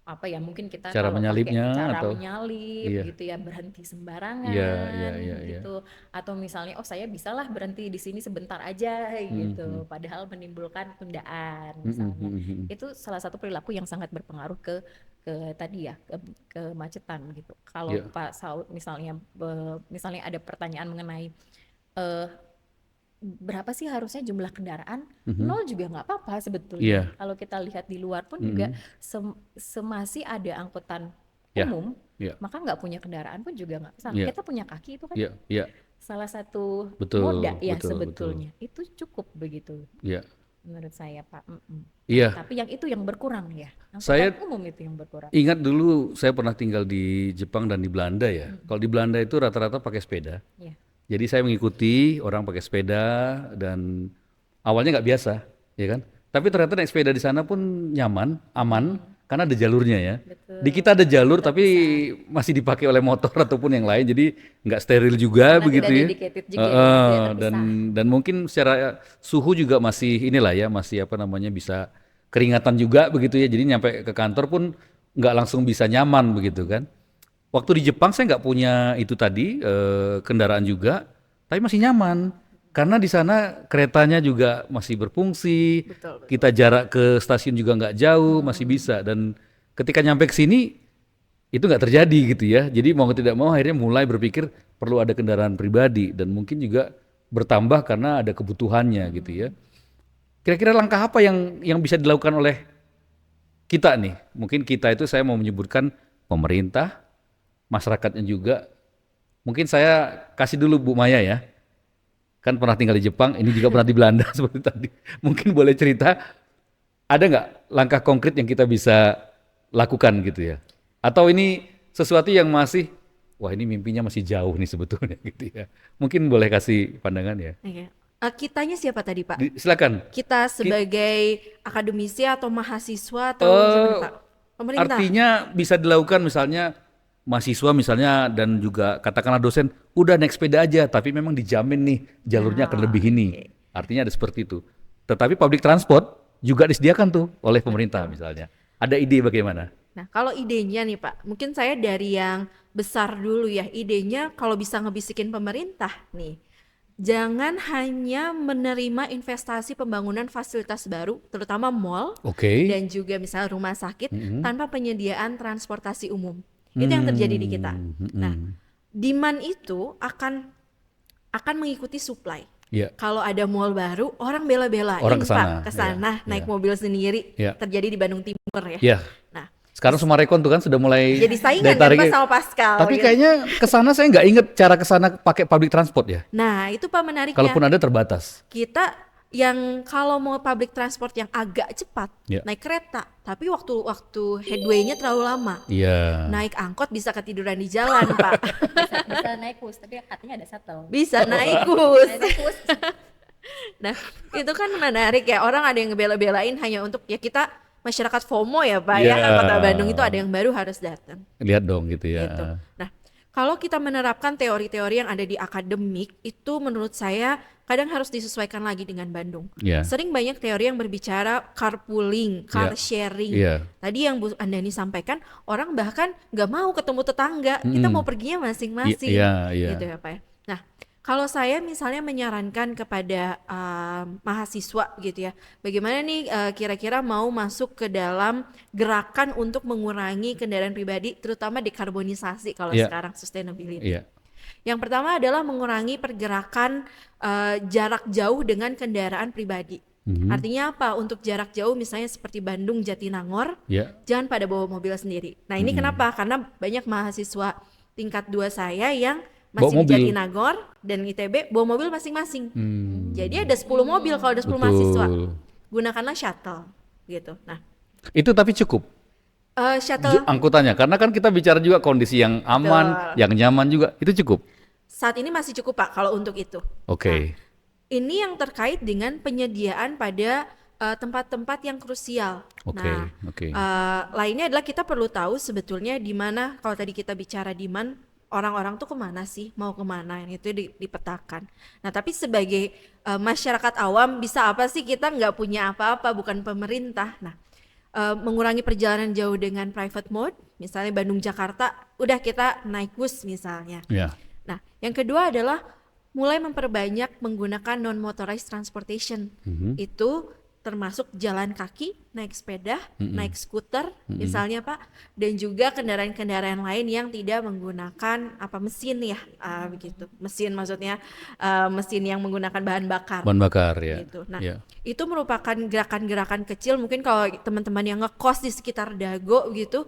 apa ya, mungkin kita cara kalau pakai menyalipnya cara atau, menyalip iya, gitu ya, berhenti iya, iya, sembarangan iya, iya. gitu, atau misalnya saya bisalah berhenti di sini sebentar aja Mhm, gitu, padahal menimbulkan tundaan mhm, misalnya. mhm, mhm. Itu salah satu perilaku yang sangat berpengaruh ke tadi ya, ke kemacetan gitu. Kalau Iya, Pak Saud misalnya ada pertanyaan mengenai eh, berapa sih harusnya jumlah kendaraan? mhm. Nol juga nggak apa-apa sebetulnya. Iya, Kalau kita lihat di luar pun juga mhm. semasih ada angkutan Ya, umum, ya, maka nggak punya kendaraan pun juga nggak masalah. ya, Kita punya kaki itu kan ya, ya. salah satu moda Betul, ya betul, betul. sebetulnya. Itu cukup begitu Ya, menurut saya, Pak. Nah, iya. tapi yang itu yang berkurang ya. Saya Angkutan umum itu yang berkurang. ingat dulu saya pernah tinggal di Jepang dan di Belanda ya. Kalau di Belanda itu rata-rata pakai sepeda. Ya. Jadi saya mengikuti orang pakai sepeda dan awalnya nggak biasa, ya kan? Tapi ternyata naik sepeda di sana pun nyaman, aman, karena ada jalurnya ya. Di Betul. kita ada jalur tapi Terpisah. masih dipakai oleh motor ataupun yang lain, jadi nggak steril juga Karena begitu tidak ya. dedicated juga ya, tidak Dan terpisah. mungkin secara suhu juga masih inilah ya, masih apa namanya bisa keringatan juga begitu ya. Jadi nyampe ke kantor pun nggak langsung bisa nyaman begitu kan. Waktu di Jepang saya nggak punya itu tadi kendaraan juga, tapi masih nyaman karena di sana keretanya juga masih berfungsi, Betul, betul. kita jarak ke stasiun juga nggak jauh, masih bisa. Dan ketika nyampe ke sini itu nggak terjadi gitu ya. Jadi mau tidak mau akhirnya mulai berpikir perlu ada kendaraan pribadi dan mungkin juga bertambah karena ada kebutuhannya gitu ya. Kira-kira langkah apa yang bisa dilakukan oleh kita nih? Mungkin kita itu saya mau menyebutkan pemerintah, masyarakatnya juga. Mungkin saya kasih dulu Bu Maya ya. Kan pernah tinggal di Jepang, ini juga pernah di Belanda seperti tadi. Mungkin boleh cerita, ada nggak langkah konkret yang kita bisa lakukan gitu ya? Atau ini sesuatu yang masih, wah ini mimpinya masih jauh nih sebetulnya gitu ya. Mungkin boleh kasih pandangan ya. Oke. Kitanya siapa tadi, Pak? Silakan. Kita Ki- sebagai akademisi atau mahasiswa atau eh, gimana, Pak? Pemerintah. Artinya bisa dilakukan misalnya mahasiswa misalnya dan juga katakanlah dosen udah naik sepeda aja tapi memang dijamin nih jalurnya akan lebih ini. Oke. Artinya ada seperti itu. Tetapi public transport juga disediakan tuh oleh pemerintah misalnya. Ada ide bagaimana? Nah, kalau idenya nih Pak, mungkin saya dari yang besar dulu ya. Idenya kalau bisa ngebisikin pemerintah nih, jangan hanya menerima investasi pembangunan fasilitas baru, terutama mall Oke. dan juga misalnya rumah sakit Mm-mm. tanpa penyediaan transportasi umum. Itu yang terjadi di kita. Nah, demand itu akan mengikuti supply. Ya, Kalau ada mall baru, orang bela-belain orang ke sana, Pak, ke sana ya, naik ya. mobil sendiri. Ya. Terjadi di Bandung Timur ya. Ya. Nah, Sekarang Sumarekon tuh kan sudah mulai jadi saingan daya kan Pak tariknya. sama Pascal. Tapi gitu. kayaknya ke sana saya nggak inget cara ke sana pakai public transport ya. Nah, itu Pak menariknya. Kalaupun ada terbatas. Kita yang kalau mau public transport yang agak cepat, Ya. naik kereta, tapi waktu headway-nya terlalu lama. Iya. Naik angkot bisa ketiduran di jalan, Pak. Bisa naik bus, tapi katanya ada shuttle. Bisa naik bus. Naik bus. Nah, itu kan menarik ya. Orang ada yang ngebela-belain hanya untuk ya kita masyarakat FOMO ya, Pak ya. Ya. Kan Kota Bandung itu ada yang baru harus datang. Lihat dong gitu ya. Gitu. Nah, kalau kita menerapkan teori-teori yang ada di akademik, itu menurut saya kadang harus disesuaikan lagi dengan Bandung. Ya. Sering banyak teori yang berbicara carpooling, car Ya. sharing. Iya. Tadi yang Bu Andani sampaikan, orang bahkan nggak mau ketemu tetangga, kita mau perginya masing-masing. Iya, iya. Gitu ya Pak ya. Nah, kalau saya misalnya menyarankan kepada mahasiswa gitu ya, bagaimana nih kira-kira mau masuk ke dalam gerakan untuk mengurangi kendaraan pribadi, terutama dekarbonisasi kalau Iya. sekarang sustainability. Iya. Yang pertama adalah mengurangi pergerakan jarak jauh dengan kendaraan pribadi. Artinya apa? Untuk jarak jauh misalnya seperti Bandung Jatinangor, Iya. jangan pada bawa mobil sendiri. Nah ini kenapa? Karena banyak mahasiswa tingkat 2 saya yang Bawa masih di mobil. Jatinangor dan ITB bawa mobil masing-masing. Jadi ada 10 mobil kalau ada 10 Betul. mahasiswa. Gunakanlah shuttle gitu. Nah, Itu tapi cukup. Shuttle angkutannya? Karena kan kita bicara juga kondisi yang aman, Betul. yang nyaman juga, itu cukup. saat ini masih cukup Pak kalau untuk itu. Oke. Ini yang terkait dengan penyediaan pada tempat-tempat yang krusial. Oke, Nah, oke. lainnya adalah kita perlu tahu sebetulnya di mana kalau tadi kita bicara demand, orang-orang tuh kemana sih, mau kemana, itu dipetakan. Nah, tapi sebagai masyarakat awam bisa apa sih, kita nggak punya apa-apa, bukan pemerintah. Nah, mengurangi perjalanan jauh dengan private mode, misalnya Bandung Jakarta, udah kita naik bus misalnya. Ya. Nah, yang kedua adalah mulai memperbanyak menggunakan non-motorized transportation. Itu termasuk jalan kaki, naik sepeda, naik skuter, misalnya Pak, dan juga kendaraan-kendaraan lain yang tidak menggunakan mesin ya, begitu. Mesin maksudnya mesin yang menggunakan bahan bakar. Bahan bakar ya. Gitu. Nah, Ya. itu merupakan gerakan-gerakan kecil. Mungkin kalau teman-teman yang ngekos di sekitar Dago gitu,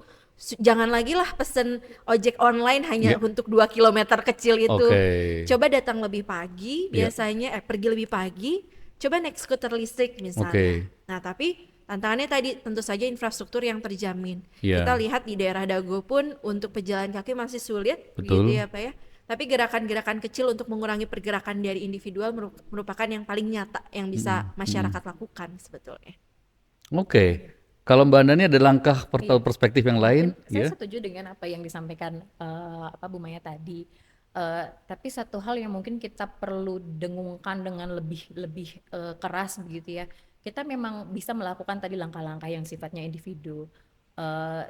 jangan lagi lah pesen ojek online hanya Ya. untuk 2 kilometer kecil itu. Oke. Coba datang lebih pagi, Ya. biasanya pergi lebih pagi, coba naik skuter listrik misalnya. Oke. Nah, tapi tantangannya tadi tentu saja infrastruktur yang terjamin. Ya. Kita lihat di daerah Dago pun untuk pejalan kaki masih sulit, Betul. gitu ya Pak ya. Tapi gerakan-gerakan kecil untuk mengurangi pergerakan dari individual merupakan yang paling nyata yang bisa masyarakat lakukan sebetulnya. Oke. Kalau Mbak Andani ada langkah atau perspektif yang lain? Saya Ya. setuju dengan apa yang disampaikan Bu Maya tadi. Tapi satu hal yang mungkin kita perlu dengungkan dengan lebih keras begitu ya. Kita memang bisa melakukan tadi langkah-langkah yang sifatnya individu.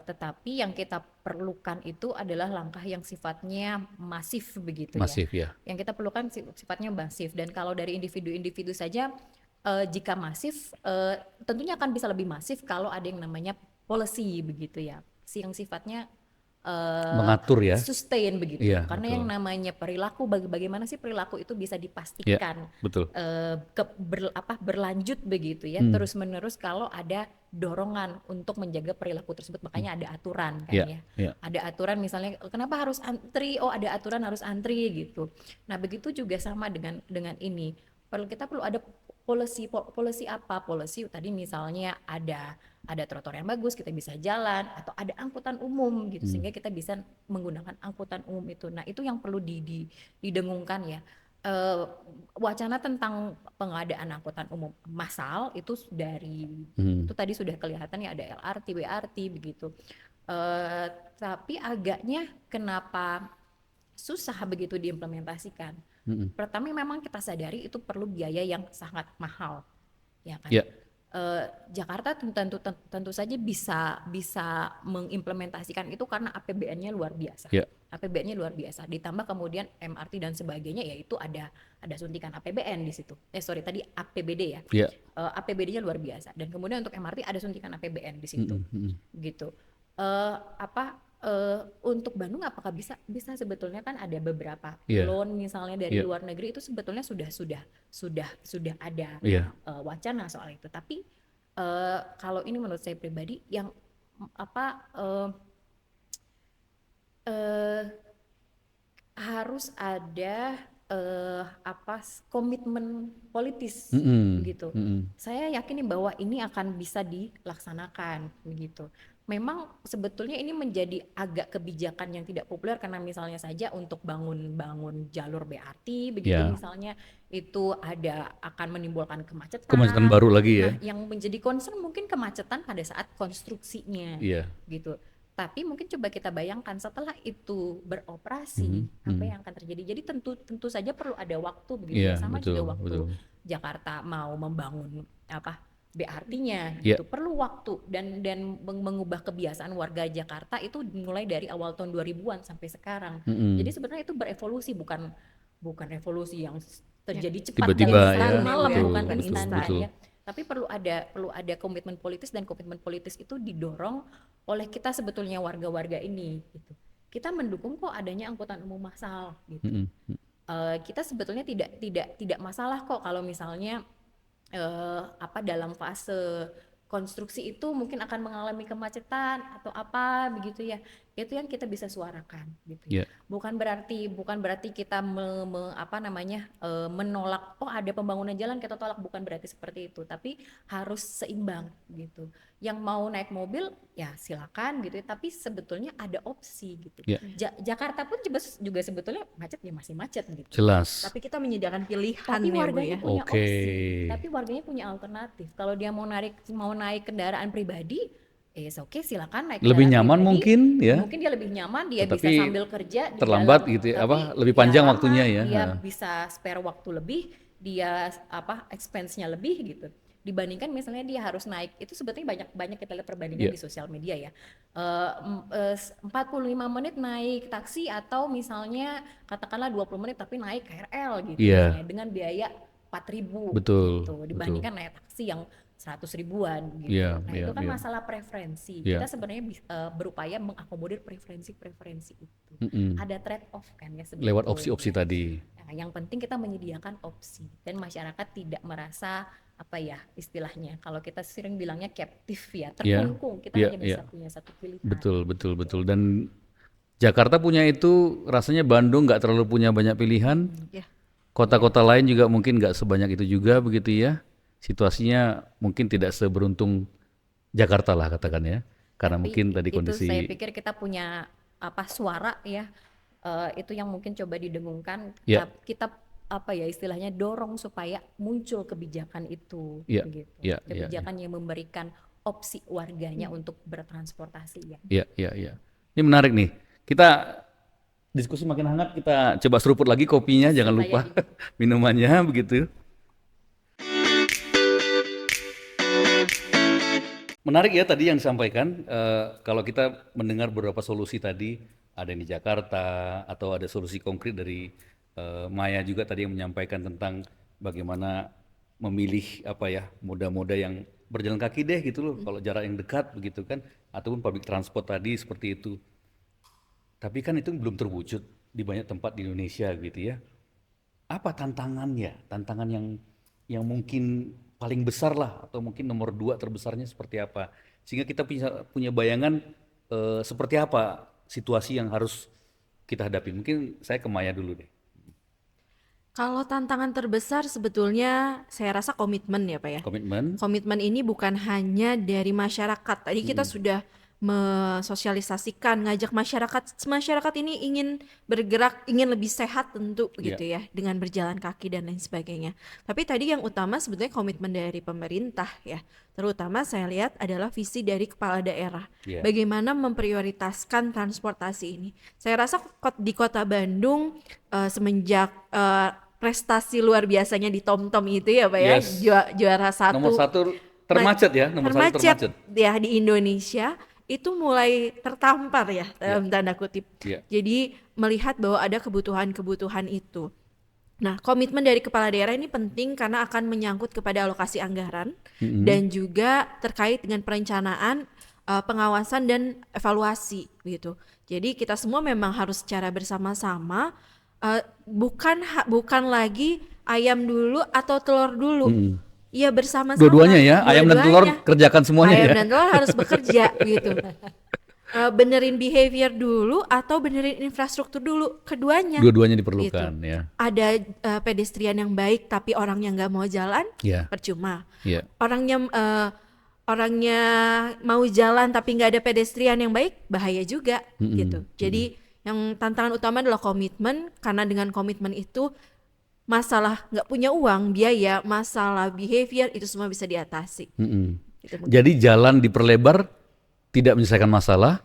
Tetapi yang kita perlukan itu adalah langkah yang sifatnya masif begitu ya. Masif ya. Yang kita perlukan sifatnya masif, dan kalau dari individu-individu saja jika masif tentunya akan bisa lebih masif kalau ada yang namanya policy begitu ya, yang sifatnya Mengatur ya. sustain begitu. Iya, Karena betul. yang namanya perilaku, bagaimana sih perilaku itu bisa dipastikan Betul. berlanjut begitu ya, terus menerus kalau ada dorongan untuk menjaga perilaku tersebut. Makanya ada aturan kan Iya, ya. iya. Ada aturan misalnya kenapa harus antri, ada aturan harus antri gitu. Nah, begitu juga sama dengan ini. Kita perlu ada policy apa? Policy tadi misalnya ada trotoar yang bagus, kita bisa jalan, atau ada angkutan umum gitu, sehingga kita bisa menggunakan angkutan umum itu. Nah, itu yang perlu didengungkan ya. Wacana tentang pengadaan angkutan umum massal itu itu tadi sudah kelihatan ya, ada LRT, BRT begitu. Tapi agaknya kenapa susah begitu diimplementasikan? Pertama, memang kita sadari itu perlu biaya yang sangat mahal, ya kan? Ya. Jakarta tentu saja bisa mengimplementasikan itu karena APBN-nya luar biasa. Ya. APBN-nya luar biasa. Ditambah kemudian MRT dan sebagainya, yaitu ada suntikan APBN di situ. Tadi APBD ya. Ya. APBD-nya luar biasa. Dan kemudian untuk MRT ada suntikan APBN di situ. Gitu. Untuk Bandung apakah bisa sebetulnya kan ada beberapa loan misalnya dari luar negeri, itu sebetulnya sudah ada wacana soal itu. Tapi kalau ini menurut saya pribadi yang harus ada komitmen politis begitu. Saya yakin bahwa ini akan bisa dilaksanakan begitu. Memang sebetulnya ini menjadi agak kebijakan yang tidak populer karena misalnya saja untuk bangun jalur BRT begitu misalnya, itu akan menimbulkan kemacetan baru lagi ya. Nah, yang menjadi concern mungkin kemacetan pada saat konstruksinya gitu. Tapi mungkin coba kita bayangkan setelah itu beroperasi apa yang akan terjadi. Jadi tentu saja perlu ada waktu begitu ya, sama betul, juga waktu betul. Jakarta mau membangun BRT-nya gitu, perlu waktu dan mengubah kebiasaan warga Jakarta itu mulai dari awal tahun 2000-an sampai sekarang. Jadi sebenarnya itu berevolusi, bukan revolusi yang terjadi cepat tiba-tiba dalam malam, betul, bukan betul, instan betul. ya. Tapi perlu ada komitmen politis, dan komitmen politis itu didorong oleh kita sebetulnya warga-warga ini gitu. Kita mendukung kok adanya angkutan umum massal gitu. Kita sebetulnya tidak masalah kok kalau misalnya dalam fase konstruksi itu mungkin akan mengalami kemacetan atau begitu ya. itu yang kita bisa suarakan gitu. Ya. Bukan berarti kita menolak, oh ada pembangunan jalan kita tolak, bukan berarti seperti itu, tapi harus seimbang gitu. Yang mau naik mobil ya silakan gitu, tapi sebetulnya ada opsi gitu. Ya. Jakarta pun juga sebetulnya macet ya masih macet gitu. Jelas. Tapi kita menyediakan pilihan Tapi ya Bu warganya ya. punya Oke. opsi, tapi warganya punya alternatif. Kalau dia mau naik kendaraan pribadi, oke silakan naik Lebih kendaraan nyaman pribadi. mungkin ya. Mungkin dia lebih nyaman, dia Tetapi bisa sambil kerja di terlambat dalam, gitu ya, tapi lebih dia panjang lama, waktunya ya. Dia bisa spare waktu lebih, dia expense-nya lebih gitu. Dibandingkan misalnya dia harus naik, itu sebetulnya banyak kita lihat perbandingan di sosial media ya. 45 menit naik taksi, atau misalnya katakanlah 20 menit tapi naik KRL gitu misalnya, dengan biaya 4.000 Betul, gitu, dibandingkan naik taksi yang 100 ribuan gitu. Iya, Nah iya, itu kan iya. masalah preferensi. Iya. Kita sebenarnya berupaya mengakomodir preferensi itu. Ada trade off kan ya sebetulnya. Lewat opsi-opsi tadi. Nah, yang penting kita menyediakan opsi dan masyarakat tidak merasa istilahnya kalau kita sering bilangnya captive ya, terkungkung. Kita hanya bisa punya satu pilihan. Betul. Dan Jakarta punya itu, rasanya Bandung nggak terlalu punya banyak pilihan. Kota-kota lain juga mungkin nggak sebanyak itu juga begitu ya. Situasinya mungkin tidak seberuntung Jakarta lah katakan ya. Karena Tapi mungkin tadi kondisi. itu saya pikir kita punya suara ya, itu yang mungkin coba didengungkan. Kita istilahnya dorong supaya muncul kebijakan itu, gitu. Kebijakan yang memberikan opsi warganya untuk bertransportasi ya. Iya. Ini menarik nih. Kita diskusi makin hangat, kita coba seruput lagi kopinya, jangan lupa minumannya begitu. Menarik ya tadi yang disampaikan, kalau kita mendengar beberapa solusi tadi, ada yang di Jakarta atau ada solusi konkret dari Maya juga tadi yang menyampaikan tentang bagaimana memilih moda-moda yang berjalan kaki deh gitu loh, kalau jarak yang dekat begitu kan, ataupun public transport tadi seperti itu. Tapi kan itu belum terwujud di banyak tempat di Indonesia gitu ya. Apa tantangannya? Tantangan yang mungkin paling besar lah, atau mungkin nomor 2 terbesarnya seperti apa, sehingga kita punya bayangan seperti apa situasi yang harus kita hadapi. Mungkin saya ke Maya dulu deh. Kalau tantangan terbesar sebetulnya saya rasa komitmen ya Pak ya. Komitmen ini bukan hanya dari masyarakat. Tadi kita sudah mensosialisasikan, ngajak masyarakat ini ingin bergerak, ingin lebih sehat tentu gitu ya, dengan berjalan kaki dan lain sebagainya. Tapi tadi yang utama sebetulnya komitmen dari pemerintah ya, terutama saya lihat adalah visi dari kepala daerah, bagaimana memprioritaskan transportasi ini. Saya rasa di kota Bandung semenjak prestasi luar biasanya di TomTom itu ya Pak ya, juara 1, nomor 1 termacet ya, ya di Indonesia, itu mulai tertampar ya dalam tanda kutip. Jadi melihat bahwa ada kebutuhan-kebutuhan itu. Nah, komitmen dari kepala daerah ini penting karena akan menyangkut kepada alokasi anggaran dan juga terkait dengan perencanaan, pengawasan dan evaluasi gitu. Jadi kita semua memang harus secara bersama-sama, bukan lagi ayam dulu atau telur dulu. Iya, bersama-sama. Dua-duanya ya, ayam dan telur kerjakan semuanya ya. Ayam dan telur harus bekerja gitu. Benerin behavior dulu atau benerin infrastruktur dulu, keduanya. Dua-duanya diperlukan gitu. ya. Ada pedestrian yang baik tapi orangnya nggak mau jalan, percuma. Orangnya mau jalan tapi nggak ada pedestrian yang baik, bahaya juga gitu. Jadi yang tantangan utama adalah komitmen, karena dengan komitmen itu masalah nggak punya uang, biaya, masalah behavior itu semua bisa diatasi. Gitu. Jadi jalan diperlebar tidak menyelesaikan masalah,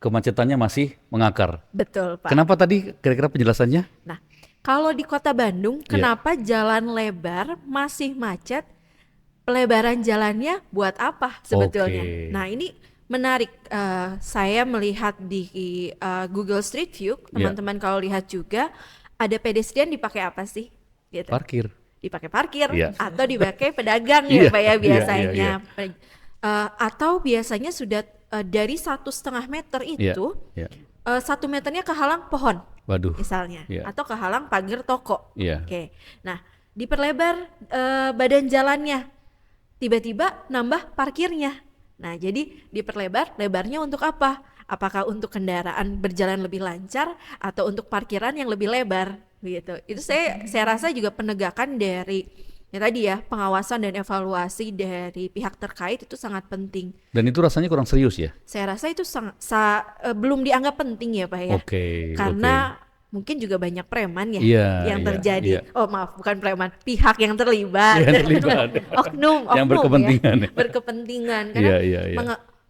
kemacetannya masih mengakar. Betul Pak. Kenapa tadi kira-kira penjelasannya? Nah, kalau di kota Bandung, kenapa jalan lebar masih macet? Pelebaran jalannya buat apa sebetulnya? Nah ini menarik, saya melihat di Google Street View, teman-teman kalau lihat juga, ada pedestrian dipakai apa sih? Gitu. Parkir. Dipakai parkir atau dipakai pedagang ya Pak ya biasanya. Atau biasanya sudah dari 1,5 meter itu 1 meternya kehalang pohon. Waduh. Misalnya atau kehalang pagar toko. Oke. Nah, diperlebar badan jalannya. Tiba-tiba nambah parkirnya. Nah, jadi diperlebar, lebarnya untuk apa? apakah untuk kendaraan berjalan lebih lancar atau untuk parkiran yang lebih lebar gitu. Itu saya rasa juga penegakan dari ya tadi ya, pengawasan dan evaluasi dari pihak terkait itu sangat penting. Dan itu rasanya kurang serius ya? Saya rasa itu belum dianggap penting ya Pak ya. Oke. Karena mungkin juga banyak preman ya yang Iya, terjadi. iya. Oh maaf, bukan preman, pihak yang terlibat. Yang terlibat. oknum Yang berkepentingan. ya. Berkepentingan karena Iya.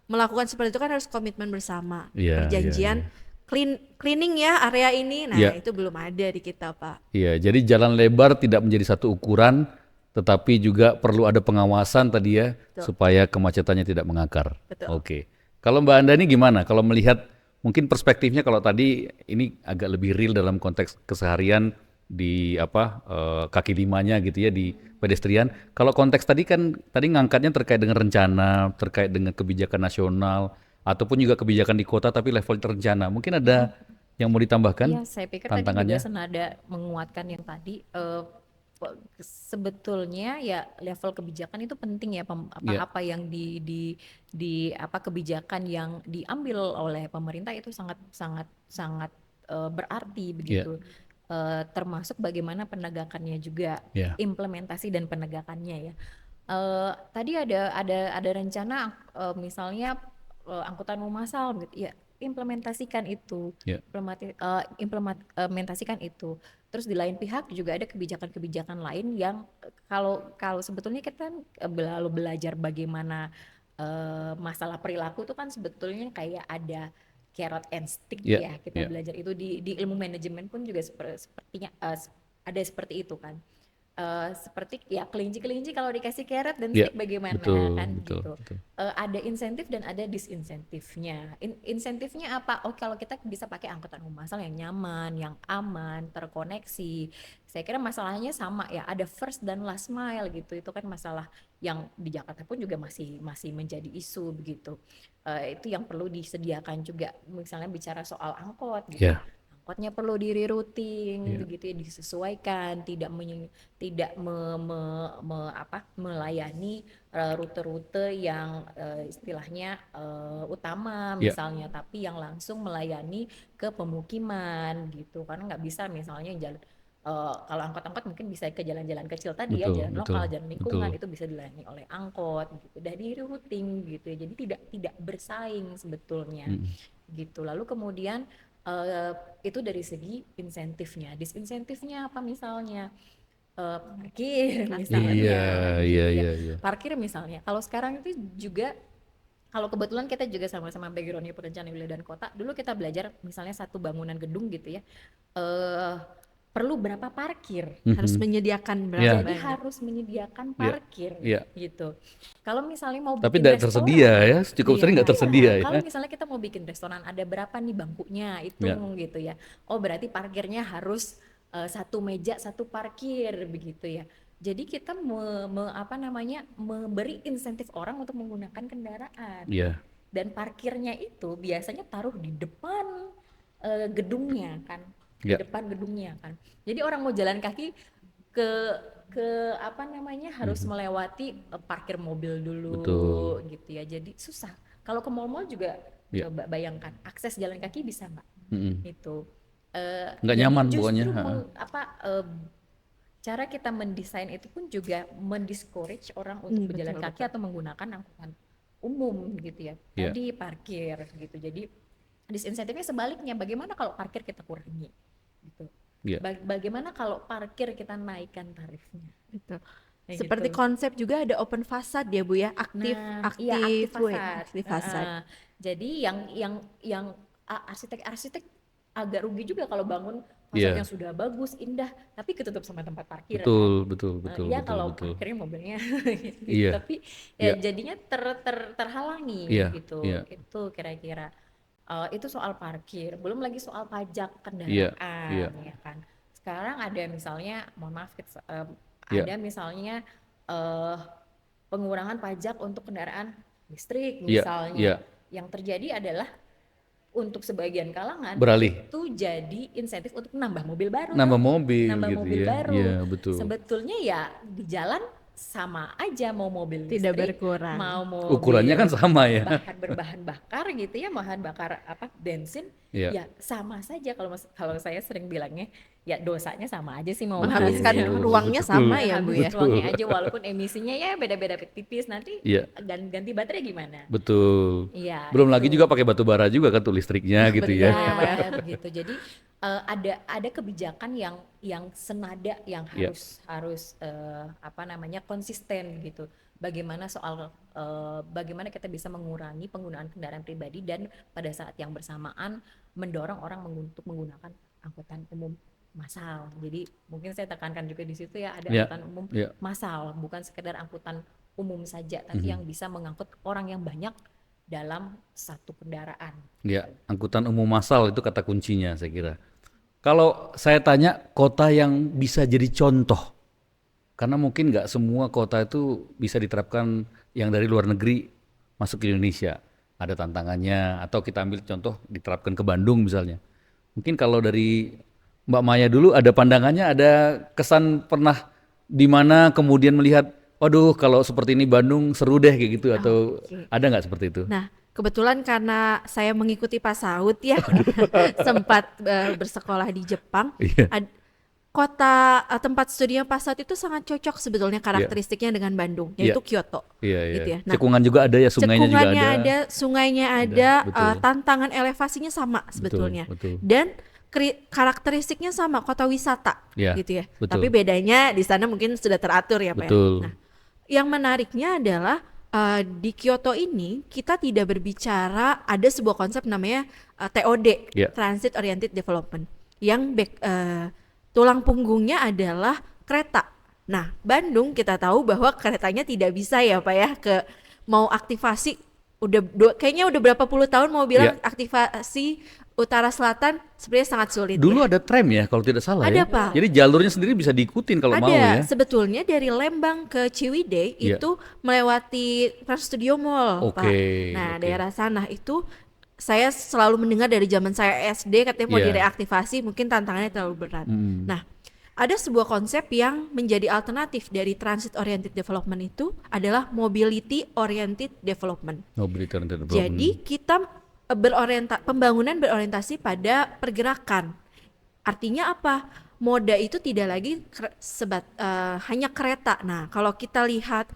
melakukan seperti itu kan harus komitmen bersama. Iya, Perjanjian cleaning ya area ini. Nah, Iya. itu belum ada di kita, Pak. Iya, jadi jalan lebar tidak menjadi satu ukuran, tetapi juga perlu ada pengawasan tadi ya, supaya kemacetannya tidak mengakar. Betul. Oke. Kalau Mbak Anda ini gimana? Kalau melihat mungkin perspektifnya, kalau tadi ini agak lebih real dalam konteks keseharian di kaki limanya gitu ya, di pedestrian. Kalau konteks tadi kan ngangkatnya terkait dengan rencana, terkait dengan kebijakan nasional ataupun juga kebijakan di kota tapi level terencana. Mungkin ada yang mau ditambahkan? Iya, saya pikir tadi tantangannya? juga senada menguatkan yang tadi. Sebetulnya ya level kebijakan itu penting ya, Iya. apa yang kebijakan yang diambil oleh pemerintah itu sangat berarti begitu. Termasuk bagaimana penegakannya juga, Iya. implementasi dan penegakannya ya. Tadi ada rencana misalnya angkutan umum massal gitu ya, implementasikan itu, Iya. implementasikan itu. Terus di lain pihak juga ada kebijakan-kebijakan lain yang kalau sebetulnya kita lalu belajar bagaimana masalah perilaku itu kan sebetulnya kayak ada carrot and stick Iya, ya, kita iya. belajar itu di ilmu manajemen pun juga sepertinya ada seperti itu kan. Seperti ya kelinci kalau dikasih carrot dan Iya, stick bagaimana betul, kan betul, gitu. betul. Ada insentif dan ada disinsentifnya. Insentifnya apa? Oh, kalau kita bisa pakai angkutan umum massal yang nyaman, yang aman, terkoneksi. Saya kira masalahnya sama ya, ada first dan last mile gitu. Itu kan masalah yang di Jakarta pun juga masih menjadi isu begitu. Itu yang perlu disediakan juga, misalnya bicara soal angkot gitu. Iya. Angkotnya perlu di-rerouting Iya. begitu ya, disesuaikan, tidak melayani rute-rute yang istilahnya utama Iya. misalnya, tapi yang langsung melayani ke pemukiman gitu. Karena nggak bisa misalnya kalau angkot-angkot mungkin bisa ke jalan-jalan kecil tadi ya, Betul, jalan betul, lokal, jalan lingkungan, betul. itu bisa dilayani oleh angkot gitu. Dan di-routing gitu ya. Jadi tidak bersaing sebetulnya gitu. Lalu kemudian itu dari segi insentifnya. Disinsentifnya apa misalnya? Parkir misalnya. Iya. Parkir misalnya. Kalau sekarang itu juga, kalau kebetulan kita juga sama-sama backgroundnya perencanaan wilayah dan kota, dulu kita belajar misalnya satu bangunan gedung gitu ya, perlu berapa parkir. Harus menyediakan Iya. berapa Jadi banyak. harus menyediakan parkir Iya. gitu. Kalau misalnya mau Tapi bikin tidak tersedia ya, cukup sering nggak tersedia ya. Kalau misalnya kita mau bikin restoran, ada berapa nih bangkunya, hitung gitu ya. Oh berarti parkirnya harus satu meja satu parkir begitu ya. Jadi kita memberi insentif orang untuk menggunakan kendaraan. Iya. Dan parkirnya itu biasanya taruh di depan gedungnya kan, di Ya. depan gedungnya kan. Jadi orang mau jalan kaki ke harus melewati parkir mobil dulu. Betul. Gitu ya. Jadi susah. Kalau ke mall-mall juga Ya. coba bayangkan, akses jalan kaki bisa nggak? Itu Nggak jadi nyaman justru pokoknya. cara kita mendesain itu pun juga mendiscourage orang untuk berjalan betul, kaki atau menggunakan angkutan umum gitu ya. Iya. Tadi parkir gitu. Jadi disinsentifnya sebaliknya, bagaimana kalau parkir kita kurangi gitu. Iya. Bagaimana kalau parkir kita naikkan tarifnya. Betul. Kayak Seperti gitu. konsep juga ada open facade ya Bu ya, aktif Iya, aktif facade. Jadi yang arsitek agak rugi juga kalau bangun fasad Iya. yang sudah bagus, indah, tapi ketutup sama tempat parkir. Betul. Iya, kalau parkirnya mobilnya gitu. Iya. Tapi Iya. jadinya terhalangi Iya, gitu. iya. Itu kira-kira. Itu soal parkir, belum lagi soal pajak Iya, kendaraan iya. ya kan. Sekarang ada misalnya, mohon maaf, Iya. ada misalnya pengurangan pajak untuk kendaraan listrik Iya, misalnya. iya. Yang terjadi adalah untuk sebagian kalangan Beralih. itu jadi insentif untuk nambah mobil baru. Nambah mobil Nambah gitu mobil ya. baru. Iya, betul. Sebetulnya ya di jalan sama aja, mau mobil Tidak listrik, berkurang. mau mobil Ukurannya kan sama ya. berbahan bakar gitu ya, bahan bakar bensin, Iya. ya sama saja. Kalau saya sering bilangnya ya dosanya sama aja sih, mau Menghabiskan Betul, ruangnya betul. sama ya Bu ya. habis ruangnya aja, walaupun emisinya ya beda-beda tipis, nanti Iya. ganti baterai gimana? Betul. Iya, Belum lagi itu. juga pakai batu bara juga kan tuh listriknya gitu ya. Ya, begitu. Jadi ada kebijakan yang senada, yang Iya. harus konsisten gitu. Bagaimana bagaimana kita bisa mengurangi penggunaan kendaraan pribadi dan pada saat yang bersamaan mendorong orang untuk menggunakan angkutan umum massal. Jadi mungkin saya tekankan juga di situ ya, ada Iya. angkutan umum Iya. massal, bukan sekedar angkutan umum saja, tapi yang bisa mengangkut orang yang banyak dalam satu kendaraan. Ya, angkutan umum massal itu kata kuncinya saya kira. Kalau saya tanya kota yang bisa jadi contoh, karena mungkin nggak semua kota itu bisa diterapkan yang dari luar negeri masuk ke Indonesia. Ada tantangannya, atau kita ambil contoh diterapkan ke Bandung misalnya. Mungkin kalau dari Mbak Maya dulu ada pandangannya, ada kesan pernah di mana kemudian melihat, waduh kalau seperti ini Bandung seru deh kayak gitu, atau Oke. ada nggak seperti itu? Nah, kebetulan karena saya mengikuti Pak Saud ya, sempat bersekolah di Jepang. Iya. Tempat studinya Pak Saud itu sangat cocok sebetulnya karakteristiknya dengan Bandung, Iya. yaitu Kyoto. Iya, iya. Gitu ya. Nah, Cekungan juga ada ya, sungainya juga cekungannya ada. ada, sungainya ada, betul. tantangan elevasinya sama sebetulnya. betul. Dan karakteristiknya sama, kota wisata Iya, gitu ya. betul. Tapi bedanya di sana mungkin sudah teratur ya Pak ya. Betul. Nah, yang menariknya adalah di Kyoto ini kita tidak berbicara, ada sebuah konsep namanya TOD, Iya. Transit Oriented Development, yang tulang punggungnya adalah kereta. Nah, Bandung kita tahu bahwa keretanya tidak bisa ya Pak ya, mau aktivasi kayaknya udah berapa puluh tahun mau bilang Iya. aktivasi utara selatan sebenarnya sangat sulit. Dulu ya. ada tram ya kalau tidak salah Ada, ya. Pak. Jadi jalurnya sendiri bisa diikutin kalau Ada, mau ya. sebetulnya dari Lembang ke Ciwidey Iya. itu melewati Trans Studio Mall, Pak. Oke, Nah, oke. daerah sana itu saya selalu mendengar dari zaman saya SD katanya mau Iya. direaktivasi, mungkin tantangannya terlalu berat. Hmm. Nah, ada sebuah konsep yang menjadi alternatif dari transit oriented development itu adalah mobility oriented development. Mobility oriented development. Jadi kita pembangunan berorientasi pada pergerakan. Artinya apa? Moda itu tidak lagi hanya kereta. Nah, kalau kita lihat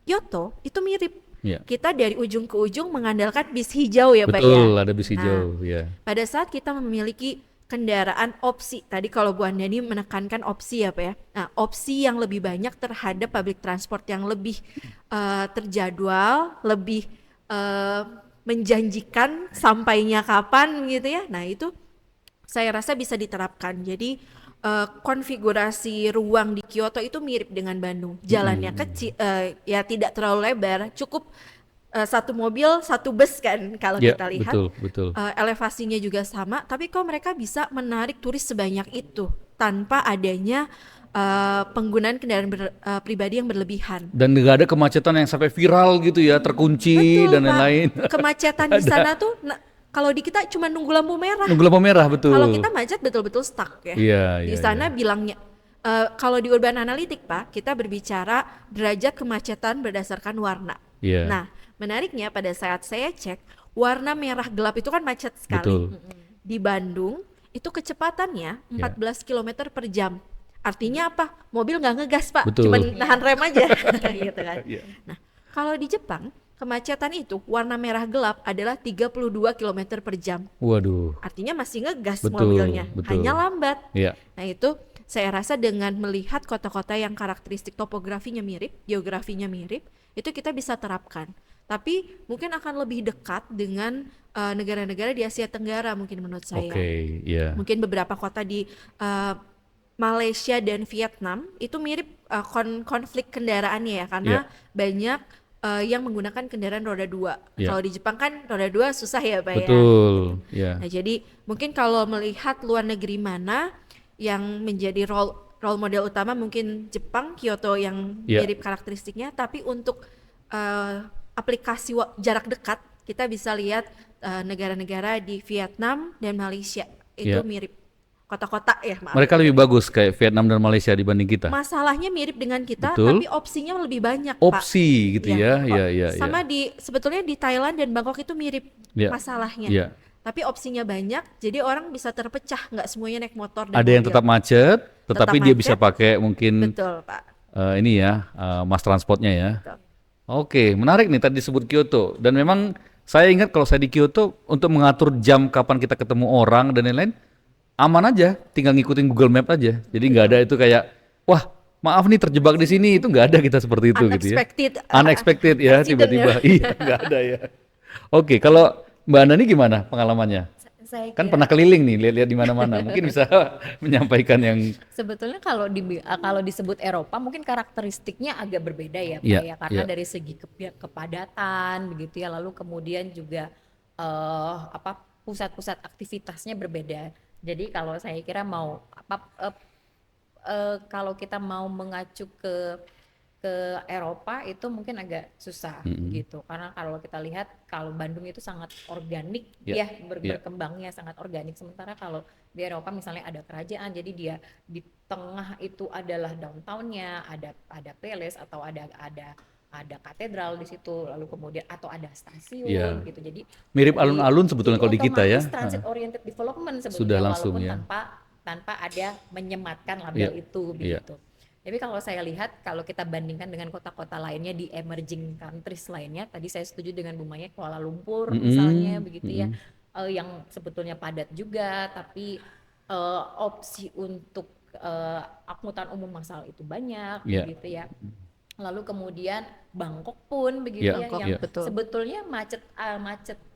Kyoto itu mirip. Iya. Kita dari ujung ke ujung mengandalkan bis hijau ya Pak ya. Betul, ada bis hijau ya. Pada saat kita memiliki kendaraan opsi, tadi kalau Bu Andani menekankan opsi ya Pak ya. Nah, opsi yang lebih banyak terhadap public transport yang lebih terjadwal, lebih menjanjikan sampainya kapan gitu ya. Nah, itu saya rasa bisa diterapkan. Jadi konfigurasi ruang di Kyoto itu mirip dengan Bandung. Jalannya kecil, ya tidak terlalu lebar, cukup satu mobil, satu bus kan kalau Ya, kita lihat. betul. Elevasinya juga sama, tapi kok mereka bisa menarik turis sebanyak itu tanpa adanya penggunaan kendaraan pribadi yang berlebihan. Dan nggak ada kemacetan yang sampai viral gitu ya, terkunci Betul, dan Pak. lain-lain. Kemacetan di sana tuh kalau di kita cuma nunggu lampu merah. Nunggu lampu merah, betul. Kalau kita macet betul-betul stuck ya. Iya, Di iya, sana bilangnya kalau di Urban Analytic Pak, kita berbicara derajat kemacetan berdasarkan warna. Iya. Nah, menariknya pada saat saya cek, warna merah gelap itu kan macet sekali. Betul. Di Bandung itu kecepatannya 14 km per jam. Artinya apa? Mobil nggak ngegas Pak, Betul. cuma nahan rem aja gitu kan. Iya. Nah, kalau di Jepang kemacetan itu warna merah gelap adalah 32 km per jam. Waduh. Artinya masih ngegas Betul, mobilnya, betul. hanya lambat. Iya. Nah, itu saya rasa dengan melihat kota-kota yang karakteristik topografinya mirip, geografinya mirip, itu kita bisa terapkan. Tapi mungkin akan lebih dekat dengan negara-negara di Asia Tenggara mungkin menurut saya. Oke, iya. Mungkin beberapa kota di Malaysia dan Vietnam itu mirip konflik kendaraannya ya, karena Iya. banyak yang menggunakan kendaraan roda 2. Iya. Kalau di Jepang kan roda 2 susah ya Pak ya. Betul. Iya. Nah, jadi mungkin kalau melihat luar negeri mana yang menjadi role model utama, mungkin Jepang, Kyoto yang Iya. mirip karakteristiknya, tapi untuk aplikasi jarak dekat kita bisa lihat negara-negara di Vietnam dan Malaysia itu Iya. mirip. kota-kota ya, maaf. Mereka lebih bagus kayak Vietnam dan Malaysia dibanding kita. Masalahnya mirip dengan kita, Betul. tapi opsinya lebih banyak, Pak. Opsi gitu ya, Kok ya. sama sebetulnya di Thailand dan Bangkok itu mirip Ya. masalahnya. Ya. Tapi opsinya banyak, jadi orang bisa terpecah, nggak semuanya naik motor dan Ada yang mobil. tetap macet, tetapi Tetap dia macet. bisa pakai mungkin Betul, Pak. ini ya, mass transportnya ya. Betul. Oke, menarik nih tadi disebut Kyoto. Dan memang saya ingat kalau saya di Kyoto untuk mengatur jam kapan kita ketemu orang dan lain-lain, aman aja, tinggal ngikutin Google Map aja. Jadi nggak ada itu kayak, wah maaf nih terjebak di sini, itu nggak ada kita seperti itu gitu ya. Unexpected. Unexpected ya, accident tiba-tiba. ya. Iya, nggak ada ya. Oke, kalau Mbak Nani gimana pengalamannya? Saya Kan kira pernah keliling nih, lihat-lihat di mana-mana. Mungkin bisa menyampaikan yang sebetulnya kalau disebut Eropa mungkin karakteristiknya agak berbeda ya Pak Iya, ya, karena iya. dari segi kepadatan begitu ya, lalu kemudian juga pusat-pusat aktivitasnya berbeda. Jadi kalau saya kira kalau kita mau mengacu ke Eropa itu mungkin agak susah gitu, karena kalau kita lihat kalau Bandung itu sangat organik Ya, ya, ya. berkembangnya sangat organik, sementara kalau di Eropa misalnya ada kerajaan, jadi dia di tengah itu adalah downtownnya, ada palace atau ada katedral di situ, lalu kemudian atau ada stasiun Ya. gitu. Jadi mirip alun-alun sebetulnya kalau di kita ya. otomatis transit oriented development sebetulnya, Sudah langsung walaupun ya. tanpa ada menyematkan label Iya, itu iya. begitu. Tapi kalau saya lihat, kalau kita bandingkan dengan kota-kota lainnya di emerging countries lainnya, tadi saya setuju dengan Bu Maya, Kuala Lumpur misalnya begitu ya, yang sebetulnya padat juga, tapi opsi untuk angkutan umum massal itu banyak Iya. begitu ya. Lalu kemudian Bangkok pun begitu Iya, ya, Bangkok, yang betul. sebetulnya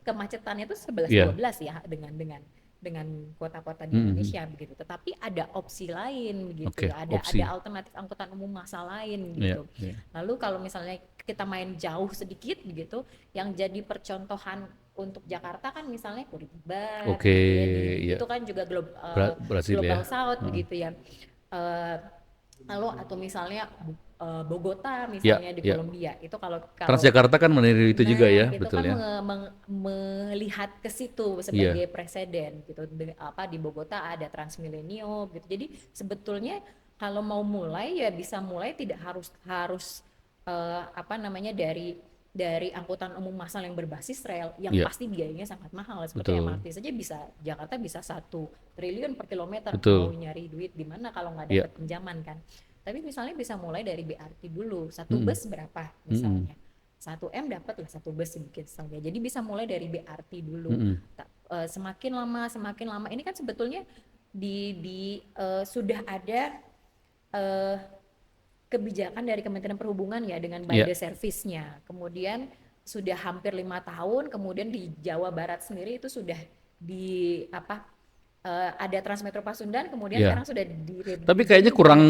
kemacetannya itu 11-12 Iya. ya dengan kota-kota di Indonesia begitu. Tetapi ada opsi lain begitu Oke, ya. Ada opsi. alternatif angkutan umum massal lain Iya, gitu. iya. Lalu kalau misalnya kita main jauh sedikit begitu, yang jadi percontohan untuk Jakarta kan misalnya Kuritiba, Oke, gitu ya, iya. itu kan juga Brasil Global ya. South begitu ya. Lalu atau misalnya Bogota misalnya di iya. Kolombia, itu kalau Transjakarta kan meniru itu juga ya, itu betul kan ya. melihat ke situ sebagai preseden gitu. Di Bogota ada Transmilenio gitu. Jadi sebetulnya kalau mau mulai ya bisa mulai, tidak harus dari angkutan umum massal yang berbasis rel yang Iya. pasti biayanya sangat mahal, seperti Betul. MRT saja Jakarta bisa 1 triliun per kilometer. Betul. Mau nyari duit di mana kalau nggak Iya. dapat pinjaman kan. Tapi misalnya bisa mulai dari BRT dulu, satu bus berapa misalnya, 1 M dapat lah satu bus misalnya. Jadi bisa mulai dari BRT dulu. Semakin lama ini kan sebetulnya sudah ada kebijakan dari Kementerian Perhubungan ya dengan by Iya. the service-nya. Kemudian sudah hampir 5 tahun, kemudian di Jawa Barat sendiri itu sudah ada Transmetro Pasundan, kemudian Iya. sekarang sudah direvisi. Tapi kayaknya kurang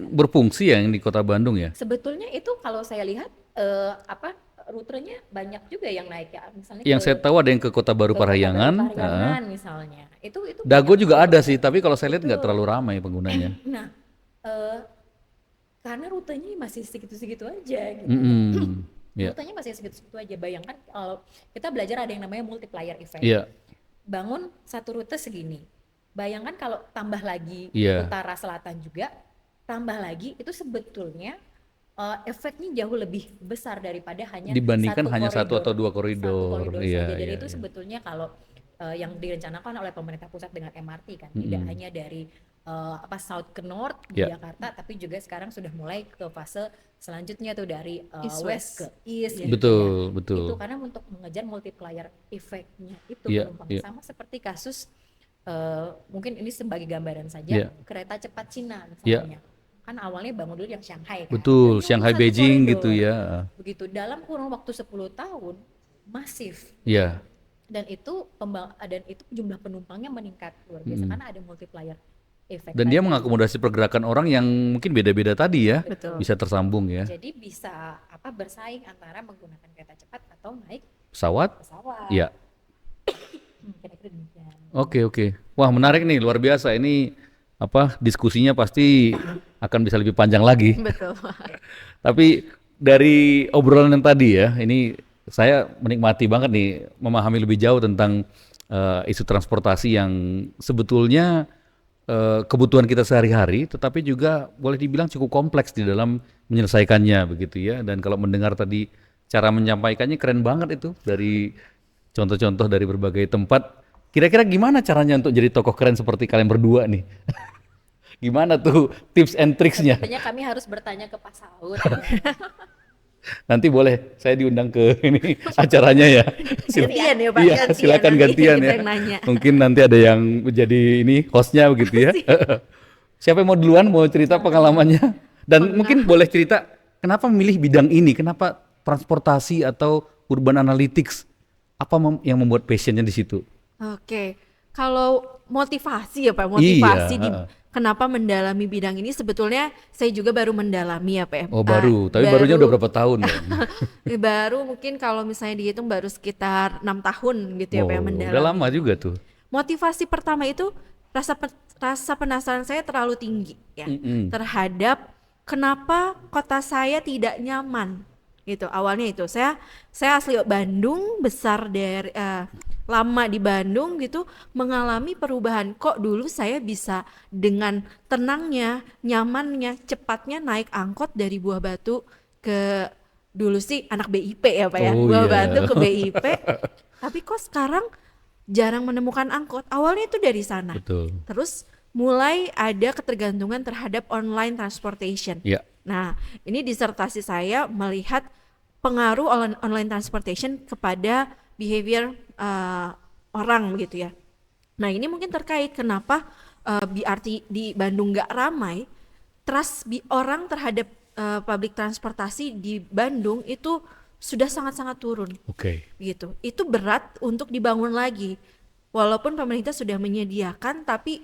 berfungsi ya yang di Kota Bandung ya. Sebetulnya itu kalau saya lihat rutenya banyak juga yang naik ya, misalnya Yang saya tahu ada yang ke Kota Baru ke Kota Baru Parahyangan. Parahyangan misalnya. Itu Dago banyak juga banget. ada sih, tapi kalau saya lihat nggak terlalu ramai penggunanya. Nah, karena rutenya masih segitu-segitu aja gitu. Ya. Rutenya masih segitu-segitu aja. Bayangkan kalau kita belajar ada yang namanya multiplier effect. Iya. Bangun satu rute segini. Bayangkan kalau tambah lagi Iya. utara selatan juga, tambah lagi itu sebetulnya efeknya jauh lebih besar daripada hanya Dibandingkan satu hanya satu koridor. atau dua Satu koridor. koridor Iya, saja. Jadi iya, itu iya. sebetulnya kalau yang direncanakan oleh pemerintah pusat dengan MRT kan, tidak hanya dari south ke north di Iya. Jakarta, tapi juga sekarang sudah mulai ke fase selanjutnya tuh dari East, west ke east. Iya. gitu Betul, ya. betul. Itu karena untuk mengejar multiplier effect-nya itu Iya, penumpang. iya. Sama seperti kasus mungkin ini sebagai gambaran saja, Iya. kereta cepat Cina Iya. misalnya. Kan awalnya bangun dulu yang Shanghai kan. Betul, Dan Shanghai satu Beijing koridor. gitu ya. Begitu dalam kurun waktu 10 tahun masif, Iya. dan itu jumlah penumpangnya meningkat luar biasa karena ada multiplier effect. Dan dia tadi. mengakomodasi pergerakan orang yang mungkin beda-beda tadi ya. Betul. Bisa tersambung ya. Jadi bisa bersaing antara menggunakan kereta cepat atau naik Pesawat? pesawat. Iya. Kira-kira demikian. Oke. Wah, menarik nih, luar biasa. Ini diskusinya pasti akan bisa lebih panjang lagi. Betul. Tapi dari obrolan yang tadi ya, ini saya menikmati banget nih memahami lebih jauh tentang isu transportasi yang sebetulnya kebutuhan kita sehari-hari, tetapi juga boleh dibilang cukup kompleks di dalam menyelesaikannya begitu ya. Dan kalau mendengar tadi cara menyampaikannya keren banget itu dari contoh-contoh dari berbagai tempat. Kira-kira gimana caranya untuk jadi tokoh keren seperti kalian berdua nih? Gimana tuh tips and tricksnya? Tentunya kami harus bertanya ke Pak Saud. Nanti boleh saya diundang ke ini acaranya ya. Gantian ya Pak, Iya, gantian, silakan nanti gantian kita ya. yang nanya. Mungkin nanti ada yang menjadi ini hostnya begitu ya. Siapa yang mau duluan mau cerita pengalamannya? Dan mungkin boleh cerita kenapa memilih bidang ini? Kenapa transportasi atau urban analytics? Apa yang membuat passionnya di situ? Oke, kalau motivasi ya Pak, motivasi Iya, di kenapa mendalami bidang ini sebetulnya saya juga baru mendalami ya Pak ya. Oh baru, tapi barunya udah berapa tahun ya? Baru mungkin kalau misalnya dihitung baru sekitar 6 tahun gitu ya Pak ya mendalami. Udah lama juga tuh. Motivasi pertama itu rasa penasaran saya terlalu tinggi ya terhadap kenapa kota saya tidak nyaman gitu. Awalnya itu saya asli Bandung, besar dari lama di Bandung gitu, mengalami perubahan. Kok dulu saya bisa dengan tenangnya, nyamannya, cepatnya naik angkot dari Buah Batu ke, dulu sih anak BIP ya Pak ya, Oh, Buah iya. Batu ke BIP. Tapi kok sekarang jarang menemukan angkot. Awalnya itu dari sana. Betul. Terus mulai ada ketergantungan terhadap online transportation. Ya. Nah, ini disertasi saya melihat pengaruh online transportation kepada behavior orang begitu ya. Nah, ini mungkin terkait kenapa BRT di Bandung nggak ramai. Trust orang terhadap public transportasi di Bandung itu sudah sangat-sangat turun. Oke. Gitu. Itu berat untuk dibangun lagi. Walaupun pemerintah sudah menyediakan, tapi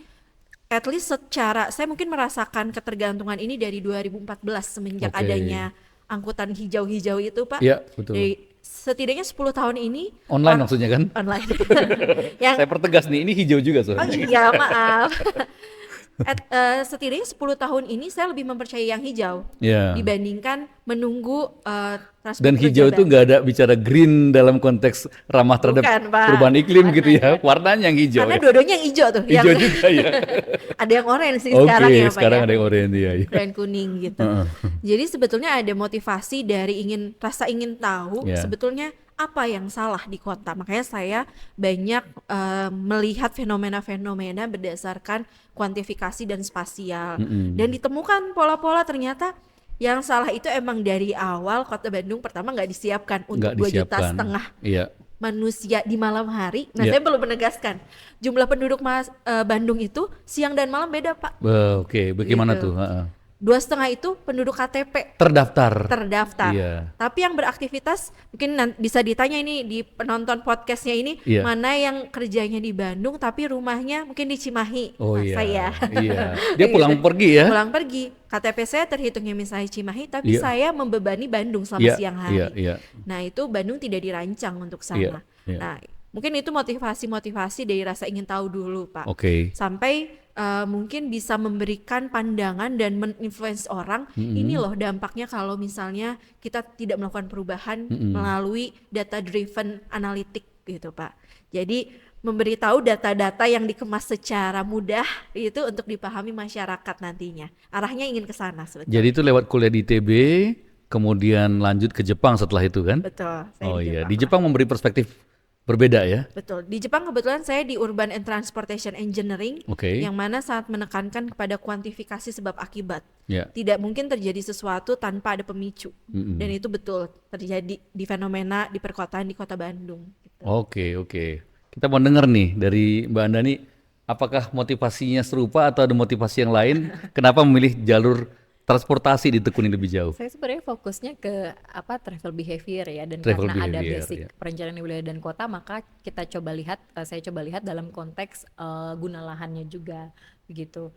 at least secara saya mungkin merasakan ketergantungan ini dari 2014 semenjak Oke. adanya angkutan hijau-hijau itu Pak. Iya, betul. Dari setidaknya 10 tahun ini Online maksudnya kan? online. Yang Saya pertegas nih, ini hijau juga oh soalnya. iya maaf. Setidaknya 10 tahun ini saya lebih mempercayai yang hijau Ya. dibandingkan menunggu transport Dan hijau itu nggak ada bicara green dalam konteks ramah terhadap Bukan, Pak. perubahan iklim gitu ya. Warnanya yang hijau. karena Ya. dua-duanya yang hijau tuh. Hijau yang juga ya. ada yang orange sih Oke, sekarang ya Pak sekarang ya. ada yang oranye ya. Dan kuning gitu. Jadi sebetulnya ada motivasi dari rasa ingin tahu Ya. sebetulnya apa yang salah di kota. Makanya saya banyak melihat fenomena-fenomena berdasarkan kuantifikasi dan spasial. Dan ditemukan pola-pola ternyata yang salah itu emang dari awal kota Bandung pertama nggak disiapkan untuk Nggak 2,5 juta disiapkan. Iya. manusia di malam hari. Nah, Ya. saya perlu menegaskan jumlah penduduk Bandung itu siang dan malam beda Pak. Oke, bagaimana Gitu. tuh? Heeh. 2,5 itu penduduk KTP Terdaftar. terdaftar. Iya. Tapi yang beraktivitas mungkin bisa ditanya ini di penonton podcastnya ini Iya. mana yang kerjanya di Bandung tapi rumahnya mungkin di Cimahi. Oh Nah, iya. saya. Iya. Dia pulang pergi ya. Pulang pergi. KTP saya terhitungnya misalnya Cimahi tapi Iya. saya membebani Bandung selama Iya, siang hari. iya, iya. Nah, itu Bandung tidak dirancang untuk sana. Iya, iya. Nah, mungkin itu motivasi dari rasa ingin tahu dulu, Pak. Oke. Sampai mungkin bisa memberikan pandangan dan meninfluence orang, ini loh dampaknya kalau misalnya kita tidak melakukan perubahan melalui data driven analytic gitu Pak. Jadi memberitahu data-data yang dikemas secara mudah itu untuk dipahami masyarakat nantinya. Arahnya ingin ke sana sebetulnya. Jadi itu lewat kuliah di ITB, kemudian lanjut ke Jepang setelah itu kan? Betul. Saya Oh di iya, Jepang, di Pak. Jepang memberi perspektif berbeda ya? Betul. Di Jepang kebetulan saya di Urban and Transportation Engineering, Oke. yang mana sangat menekankan kepada kuantifikasi sebab akibat. Ya. Tidak mungkin terjadi sesuatu tanpa ada pemicu. Dan itu betul terjadi di fenomena di perkotaan di Kota Bandung. Gitu. Oke, oke. Kita mau dengar nih dari Mbak Andani, apakah motivasinya serupa atau ada motivasi yang lain? Kenapa memilih jalur transportasi ditekuni lebih jauh? Saya sebenarnya fokusnya ke travel behavior ya, dan Travel karena ada behavior, basic ya. perencanaan wilayah dan kota, maka saya coba lihat dalam konteks guna lahannya juga begitu.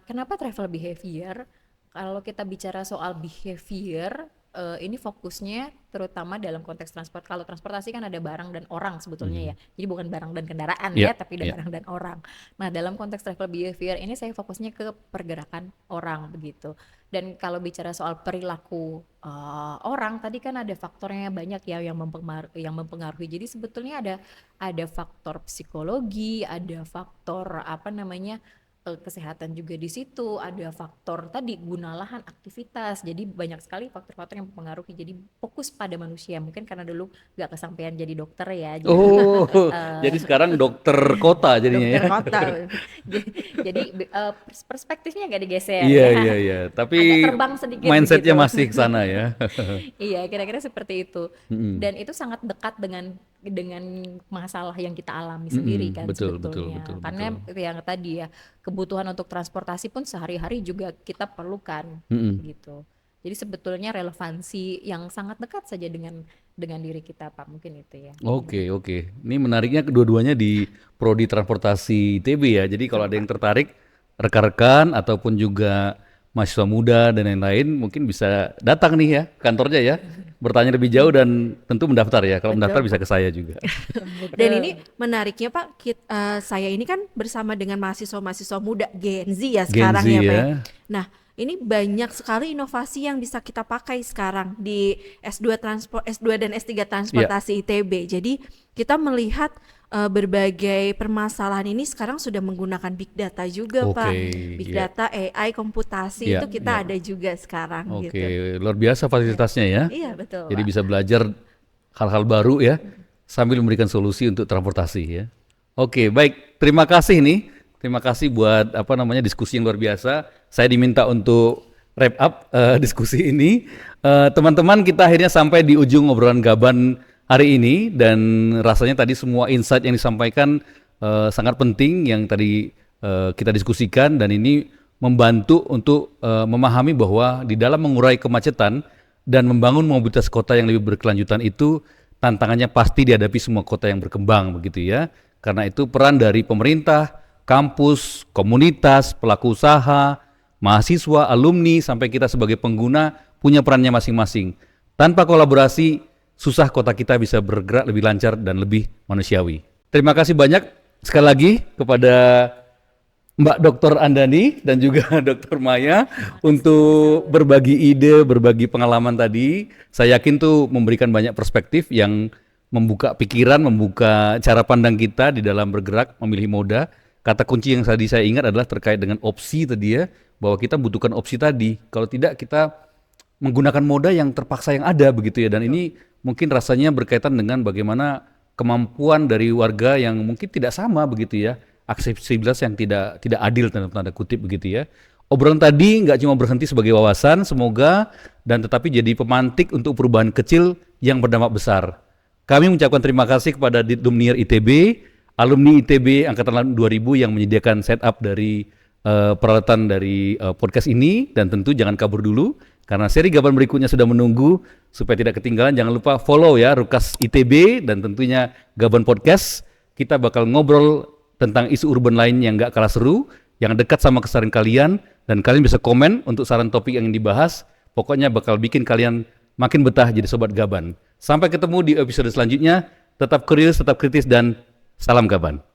Kenapa travel behavior? Kalau kita bicara soal behavior, ini fokusnya terutama dalam konteks transport. Kalau transportasi kan ada barang dan orang sebetulnya ya. Jadi bukan barang dan kendaraan Ya, ya, tapi ada ya. barang dan orang. Nah, dalam konteks travel behavior ini saya fokusnya ke pergerakan orang begitu. Dan kalau bicara soal perilaku orang, tadi kan ada faktornya banyak ya yang mempengaruhi. Jadi sebetulnya ada faktor psikologi, ada faktor kesehatan juga di situ, ada faktor tadi guna lahan, aktivitas. Jadi banyak sekali faktor-faktor yang mempengaruhi. Jadi fokus pada manusia. Mungkin karena dulu nggak kesampaian jadi dokter ya. Jadi, Oh, jadi sekarang dokter kota jadinya Dokter ya. kota. jadi perspektifnya nggak digeser Iya, ya. iya, iya. Tapi Agak terbang sedikit mindsetnya begitu. masih ke sana ya. Iya, kira-kira seperti itu. Mm-mm. Dan itu sangat dekat dengan masalah yang kita alami sendiri kan Betul, sebetulnya. betul, Karena yang tadi ya, kebutuhan untuk transportasi pun sehari-hari juga kita perlukan gitu. Jadi sebetulnya relevansi yang sangat dekat saja dengan diri kita, Pak, mungkin itu ya. Oke, oke. Ini menariknya kedua-duanya di prodi transportasi ITB ya. Jadi kalau ada yang tertarik, rekan-rekan ataupun juga mahasiswa muda dan lain-lain mungkin bisa datang nih ya kantornya ya. Bertanya lebih jauh dan tentu mendaftar ya. Kalau mendaftar bisa ke saya juga. Dan ini menariknya Pak, saya ini kan bersama dengan mahasiswa-mahasiswa muda Gen Z ya Gen sekarang Z ya Pak. ya. Nah, ini banyak sekali inovasi yang bisa kita pakai sekarang di S2 dan S3 transportasi ITB. Jadi kita melihat berbagai permasalahan ini sekarang sudah menggunakan big data juga Oke, Pak. Big iya. data, AI, komputasi Iya, itu kita iya. ada juga sekarang Oke, gitu. luar biasa fasilitasnya ya. Iya, Betul, Jadi Pak. bisa belajar hal-hal baru ya sambil memberikan solusi untuk transportasi ya. Oke, baik. Terima kasih nih. Terima kasih buat diskusi yang luar biasa. Saya diminta untuk wrap up diskusi ini. Teman-teman, kita akhirnya sampai di ujung obrolan Gaban hari ini dan rasanya tadi semua insight yang disampaikan sangat penting yang tadi kita diskusikan dan ini membantu untuk memahami bahwa di dalam mengurai kemacetan dan membangun mobilitas kota yang lebih berkelanjutan itu tantangannya pasti dihadapi semua kota yang berkembang begitu ya. Karena itu peran dari pemerintah, kampus, komunitas, pelaku usaha, mahasiswa, alumni sampai kita sebagai pengguna punya perannya masing-masing. Tanpa kolaborasi susah kota kita bisa bergerak lebih lancar dan lebih manusiawi. Terima kasih banyak sekali lagi kepada Mbak Dr. Andani dan juga Dr. Maya untuk berbagi ide, berbagi pengalaman tadi. Saya yakin tuh memberikan banyak perspektif yang membuka pikiran, membuka cara pandang kita di dalam bergerak, memilih moda. Kata kunci yang tadi saya ingat adalah terkait dengan opsi tadi ya, bahwa kita butuhkan opsi tadi. Kalau tidak kita menggunakan moda yang terpaksa yang ada begitu ya. Dan ini mungkin rasanya berkaitan dengan bagaimana kemampuan dari warga yang mungkin tidak sama begitu ya. Aksesibilitas yang tidak adil tanda kutip begitu ya. Obrolan tadi nggak cuma berhenti sebagai wawasan, semoga dan tetapi jadi pemantik untuk perubahan kecil yang berdampak besar. Kami mengucapkan terima kasih kepada Ditdumnir ITB, alumni ITB Angkatan 2000 yang menyediakan setup dari peralatan dari podcast ini dan tentu jangan kabur dulu karena seri Gaban berikutnya sudah menunggu supaya tidak ketinggalan. Jangan lupa follow ya Rukas ITB dan tentunya Gaban Podcast. Kita bakal ngobrol tentang isu urban lain yang nggak kalah seru, yang dekat sama keseharian kalian dan kalian bisa komen untuk saran topik yang dibahas. Pokoknya bakal bikin kalian makin betah jadi sobat Gaban. Sampai ketemu di episode selanjutnya. Tetap curious, tetap kritis dan salam Gaban.